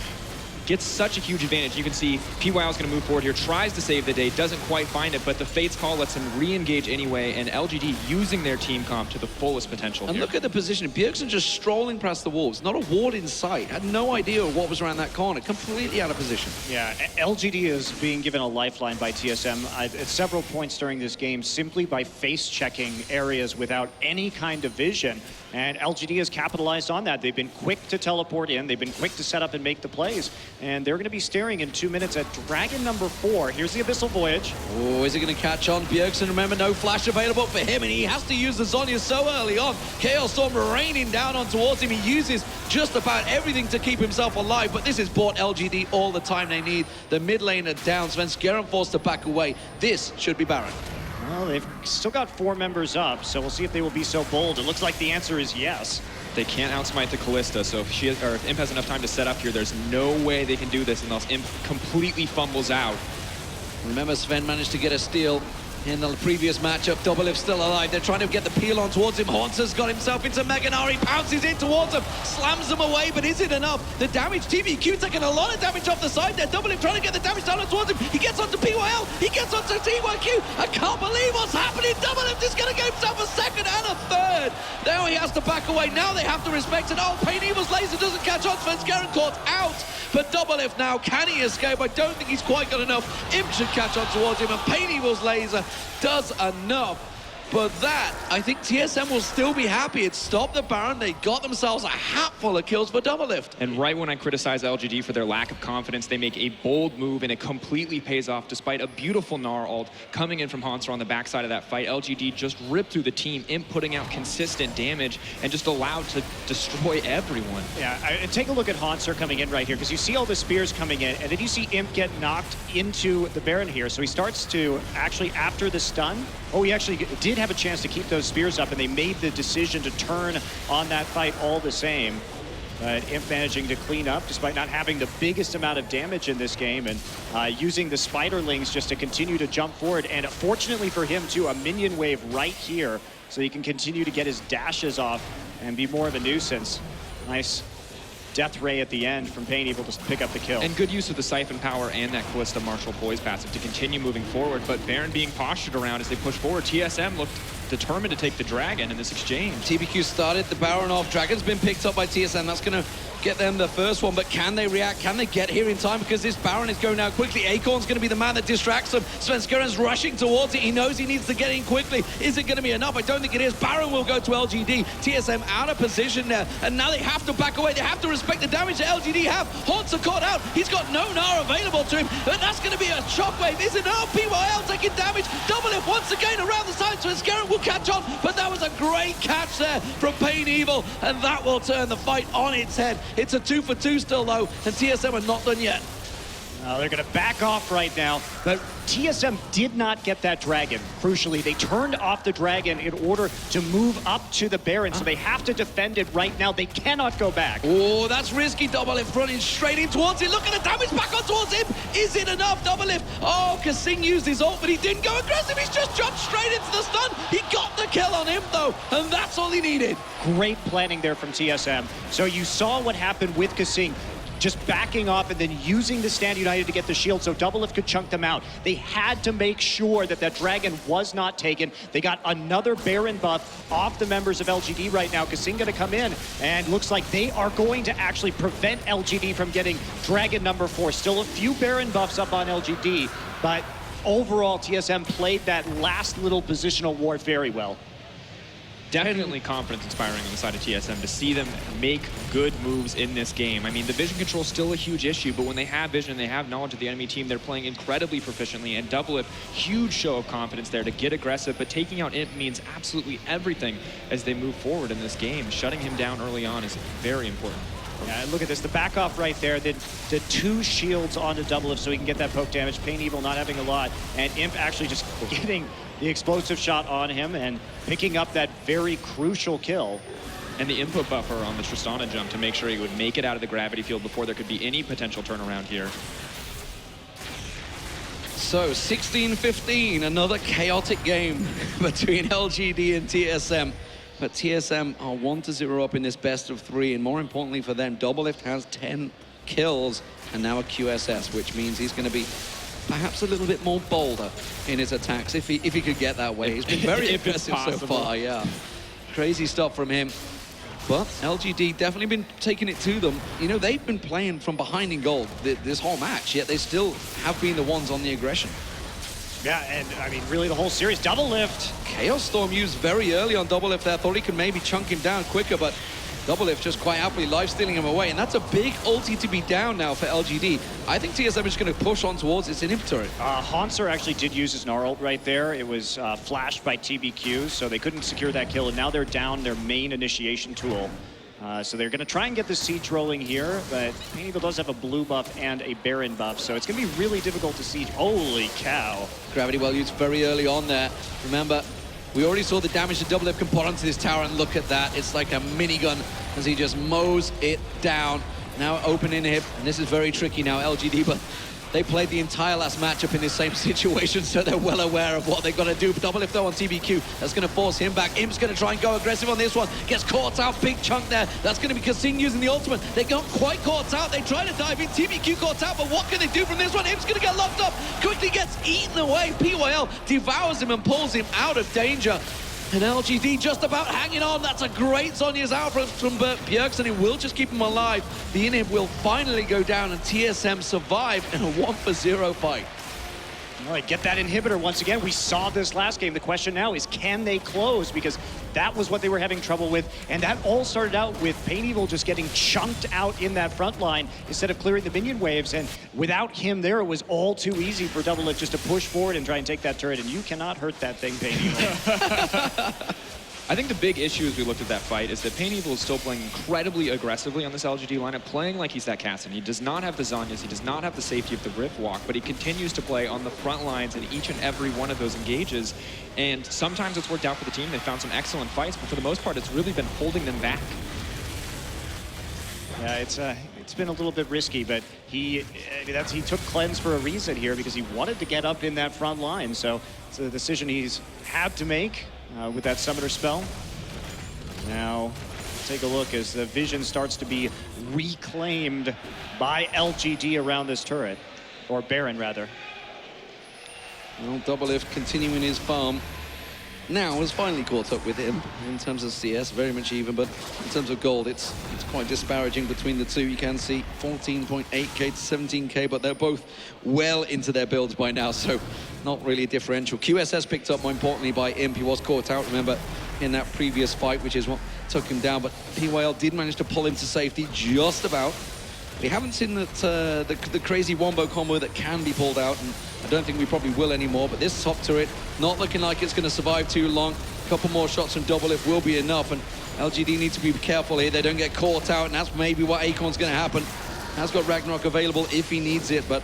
gets such a huge advantage. You can see PYL is going to move forward here, tries to save the day, doesn't quite find it, but the Fate's Call lets him re-engage anyway, and LGD using their team comp to the fullest potential And here. look at the position. Bjergsen just strolling past the walls. Not a ward in sight. Had no idea what was around that corner. Completely out of position. Yeah, LGD is being given a lifeline by TSM at several points during this game simply by face-checking areas without any kind of vision. And LGD has capitalized on that. They've been quick to teleport in. They've been quick to set up and make the plays. And they're going to be staring in 2 minutes at Dragon number 4. Here's the Abyssal Voyage. Oh, is he going to catch on? Bjergsen, remember, no flash available for him, and he has to use the Zhonya so early on. Chaos Storm raining down on towards him. He uses just about everything to keep himself alive, but this has bought LGD all the time they need. The mid lane are down. Svenskeren forced to back away. This should be Baron. Well, they've still got 4 members up, so we'll see if they will be so bold. It looks like the answer is yes. They can't outsmite the Kalista, so if Imp has enough time to set up here, there's no way they can do this unless Imp completely fumbles out. Remember, Sven managed to get a steal in the previous matchup. DoubleLift still alive. They're trying to get the peel on towards him. Hauntzer's got himself into Gnar. He pounces in towards him, slams them away, but is it enough? The damage, TVQ taking a lot of damage off the side there. DoubleLift trying to get the damage down towards him. He gets onto PYL. He gets onto TYQ. I can't believe what's happening. DoubleLift is going to get himself a second and a third. Now he has to back away. Now they have to respect it. Oh, PAinEvil's laser doesn't catch on. Svenskeren caught out. But DoubleLift now, can he escape? I don't think he's quite got enough. Imp should catch on towards him, and PAinEvil's laser does enough. But that, I think TSM will still be happy. It stopped the Baron. They got themselves a hatful of kills for DoubleLift. And right when I criticize LGD for their lack of confidence, they make a bold move, and it completely pays off despite a beautiful Gnar ult coming in from Hauntzer on the backside of that fight. LGD just ripped through the team, Imp putting out consistent damage and just allowed to destroy everyone. Yeah, take a look at Hauntzer coming in right here, because you see all the spears coming in, and then you see Imp get knocked into the Baron here. So he starts to actually, after the stun, he actually did have a chance to keep those spears up, and they made the decision to turn on that fight all the same. But Imp managing to clean up despite not having the biggest amount of damage in this game, and using the spiderlings just to continue to jump forward. And fortunately for him too, a minion wave right here, so he can continue to get his dashes off and be more of a nuisance. Nice death ray at the end from PAinEvil to pick up the kill. And good use of the Siphon Power and that Kalista Martial Poise passive to continue moving forward, but Baron being postured around as they push forward. TSM looked determined to take the Dragon in this exchange. TBQ started the Baron off. Dragon's been picked up by TSM. That's going to get them the first one, but can they react? Can they get here in time? Because this Baron is going down quickly. Acorn's going to be the man that distracts them. Svenskeren's rushing towards it. He knows he needs to get in quickly. Is it going to be enough? I don't think it is. Baron will go to LGD. TSM out of position there, and now they have to back away. They have to respect the damage that LGD have. Hauntzer caught out. He's got no Gnar available to him, but that's going to be a shockwave. Is it enough? PYL taking damage. DoubleLift once again around the side. Svenskeren will catch on, but that was a great catch there from PAinEvil, and that will turn the fight on its head. It's a 2-for-2 still, though, and TSM are not done yet. They're going to back off right now, but TSM did not get that Dragon. Crucially, they turned off the Dragon in order to move up to the Baron, so they have to defend it right now. They cannot go back. Oh, that's risky. DoubleLift running straight in towards it. Look at the damage back on towards him. Is it enough? DoubleLift. Oh, KaSing used his ult, but he didn't go aggressive. He's just jumped straight into the stun. He got the kill on him, though, and that's all he needed. Great planning there from TSM. So you saw what happened with KaSing. just backing off and then using the Stand United to get the shield so DoubleLift could chunk them out. They had to make sure that that Dragon was not taken. They got another Baron buff off the members of LGD right now. KaSing gonna come in, and looks like they are going to actually prevent LGD from getting Dragon number 4. Still a few Baron buffs up on LGD, but overall TSM played that last little positional war very well. Definitely confidence inspiring on the side of TSM to see them make good moves in this game. I mean, the vision control is still a huge issue, but when they have vision, they have knowledge of the enemy team, they're playing incredibly proficiently, and DoubleLift, huge show of confidence there to get aggressive, but taking out Imp means absolutely everything as they move forward in this game. Shutting him down early on is very important. Yeah, and look at this, the back off right there, the 2 shields onto DoubleLift so he can get that poke damage. PAinEvil not having a lot, and Imp actually just getting the explosive shot on him and picking up that very crucial kill. And the input buffer on the Tristana jump to make sure he would make it out of the gravity field before there could be any potential turnaround here. So 16-15, another chaotic game between LGD and TSM. But TSM are 1-0 up in this best of 3, and more importantly for them, DoubleLift has 10 kills and now a QSS, which means he's going to be perhaps a little bit more bolder in his attacks if he could get that way. He's been very impressive so far, yeah. Crazy stuff from him. But LGD definitely been taking it to them. You know, they've been playing from behind in gold this whole match, yet they still have been the ones on the aggression. Yeah, and I mean, really the whole series, DoubleLift. Chaos Storm used very early on DoubleLift there. Thought he could maybe chunk him down quicker, but DoubleLift just quite happily life-stealing him away. And that's a big ulti to be down now for LGD. I think TSM is going to push on towards its inhib turret. Hauntzer actually did use his Gnar ult right there. It was flashed by TBQ, so they couldn't secure that kill. And now they're down their main initiation tool. So they're going to try and get the siege rolling here, but PAinEvil does have a blue buff and a Baron buff, so it's going to be really difficult to siege. Holy cow. Gravity well used very early on there. Remember, we already saw the damage that DoubleLift can put onto this tower, and look at that. It's like a minigun as he just mows it down. Now open inhib, and this is very tricky now, LGD, but they played the entire last matchup in this same situation, so they're well aware of what they've got to do. DoubleLift though on TBQ, that's going to force him back. Imp's going to try and go aggressive on this one. Gets caught out, big chunk there. That's going to be KaSing using the ultimate. They got quite caught out. They try to dive in. TBQ caught out, but what can they do from this one? Imp's going to get locked up. Quickly gets eaten away. PAinEvil devours him and pulls him out of danger. And LGD just about hanging on. That's a great Zhonya's out from Bjergsen. It will just keep him alive. The inhib will finally go down, and TSM survive in a 1-0 fight. All right, get that inhibitor once again. We saw this last game. The question now is, can they close? Because that was what they were having trouble with. And that all started out with PAinEvil just getting chunked out in that front line instead of clearing the minion waves. And without him there, it was all too easy for DoubleLift just to push forward and try and take that turret. And you cannot hurt that thing, PAinEvil. I think the big issue as we looked at that fight is that PAinEvil is still playing incredibly aggressively on this LGD lineup, playing like he's that KaSing. He does not have the Zhonyas, he does not have the safety of the Rift Walk, but he continues to play on the front lines in each and every one of those engages. And sometimes it's worked out for the team. They found some excellent fights, but for the most part, it's really been holding them back. Yeah, it's been a little bit risky, but he took cleanse for a reason here because he wanted to get up in that front line. So it's a decision he's had to make. With that summoner spell. Now, take a look as the vision starts to be reclaimed by LGD around this turret, or Baron rather. Well, DoubleLift continuing his farm. Now has finally caught up with him in terms of CS, very much even, but in terms of gold, it's quite disparaging between the two. You can see 14.8k to 17k, but they're both well into their builds by now, so not really a differential. QSS picked up, more importantly, by Imp. He was caught out, remember, in that previous fight, which is what took him down, but PAinEvil did manage to pull him to safety just about. We haven't seen that the crazy wombo combo that can be pulled out, and I don't think we probably will anymore, but this top turret not looking like it's going to survive too long. A couple more shots from DoubleLift will be enough, and LGD need to be careful here. They don't get caught out, and that's maybe what Acorn's going to happen. Has got Ragnarok available if he needs it, but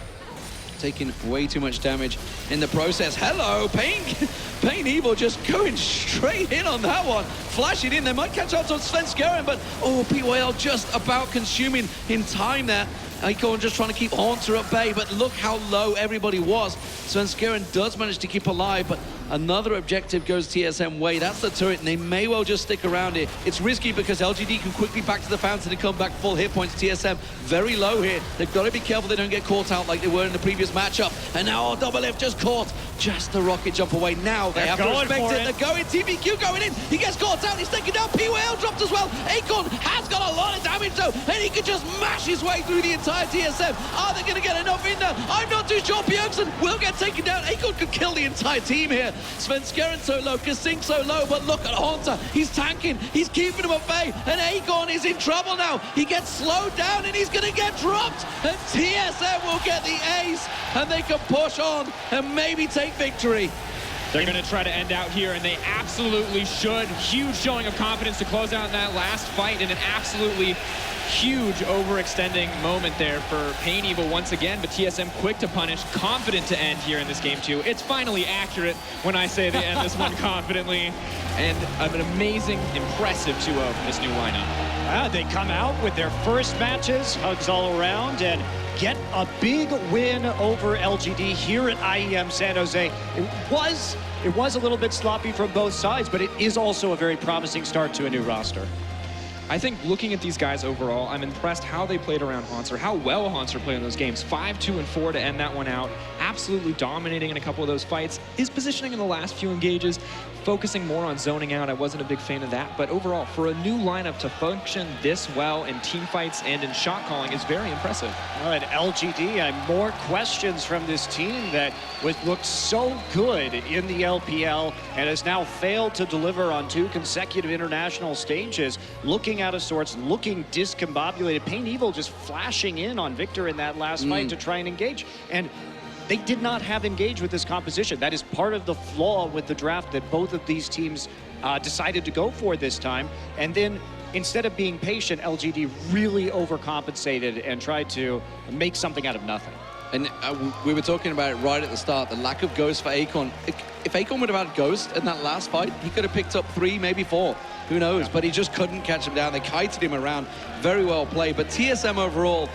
taking way too much damage in the process. Hello, PAinEvil just going straight in on that one. Flashing in, they might catch up to Svenskeren, but oh, PAinEvil just about consuming in time there. Acorn just trying to keep Hauntzer at bay, but look how low everybody was. Svenskeren does manage to keep alive, but Another objective goes TSM way. That's the turret, and they may well just stick around here. It's risky because LGD can quickly back to the fountain and come back full hit points. TSM very low here. They've got to be careful they don't get caught out like they were in the previous matchup. And now DoubleLift just caught. Just the rocket jump away. Now they have to respect it. They're going. TBQ going in. He gets caught out. He's taken down. PAinEvil dropped as well. Acorn has got a lot of damage though, and he can just mash his way through the entire TSM. Are they going to get enough in there? I'm not too sure. Bjergsen will get taken down. Acorn could kill the entire team here. Svenskeren so low, KaSing so low, but look at Hauntzer. He's tanking. He's keeping him at bay, and Acorn is in trouble now. He gets slowed down, and he's going to get dropped, and TSM will get the ace, and they can push on and maybe take victory. They're going to try to end out here, and they absolutely should. Huge showing of confidence to close out in that last fight, and an absolutely huge overextending moment there for PAinEvil once again, but TSM quick to punish, confident to end here in this game too. It's finally accurate when I say they end this one confidently, and an amazing, impressive 2-0 from this new lineup. They come out with their first matches, hugs all around, and get a big win over LGD here at IEM San Jose. It was a little bit sloppy from both sides, but it is also a very promising start to a new roster. I think looking at these guys overall, I'm impressed how they played around Hauntzer, how well Hauntzer played in those games. 5-2 and 4 to end that one out. Absolutely dominating in a couple of those fights. His positioning in the last few engages, focusing more on zoning out. I wasn't a big fan of that, but overall, for a new lineup to function this well in team fights and in shot calling is very impressive. All right, LGD, more questions from this team that looked so good in the LPL and has now failed to deliver on 2 consecutive international stages. Looking out of sorts, looking discombobulated. PAinEvil just flashing in on Viktor in that last fight to try and engage. And they did not have engage with this composition. That is part of the flaw with the draft that both of these teams decided to go for this time. And then instead of being patient, LGD really overcompensated and tried to make something out of nothing. And we were talking about it right at the start, the lack of Ghost for Acorn. If Acorn would have had Ghost in that last fight, he could have picked up 3, maybe 4. Who knows? But he just couldn't catch him down. They kited him around. Very well played. But TSM overall,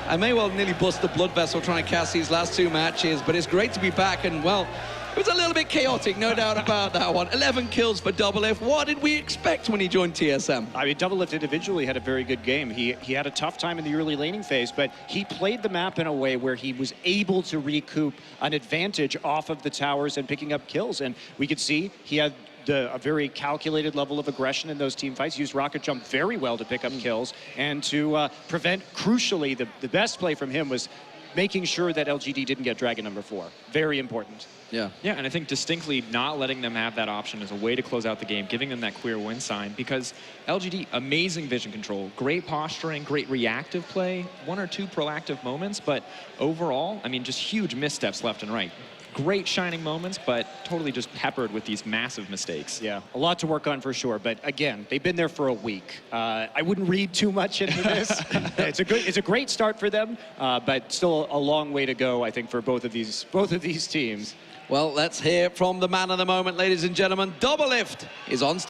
I may well nearly bust the blood vessel trying to cast these last 2 matches, but it's great to be back. And, well, it was a little bit chaotic, no doubt about that one. 11 kills for DoubleLift. What did we expect when he joined TSM? I mean, DoubleLift individually had a very good game. He had a tough time in the early laning phase, but he played the map in a way where he was able to recoup an advantage off of the towers and picking up kills. And we could see he had a very calculated level of aggression in those team fights, used rocket jump very well to pick up kills, and to prevent, crucially, the best play from him was making sure that LGD didn't get Dragon number 4. Very important. Yeah, and I think distinctly not letting them have that option is a way to close out the game, giving them that queer win sign, because LGD, amazing vision control, great posturing, great reactive play, 1 or 2 proactive moments, but overall, I mean, just huge missteps left and right. Great shining moments, but totally just peppered with these massive mistakes. Yeah, a lot to work on for sure. But again, they've been there for a week. I wouldn't read too much into this. It's a great start for them, but still a long way to go, I think, for both of these teams. Well, let's hear from the man of the moment, ladies and gentlemen. DoubleLift is on stage.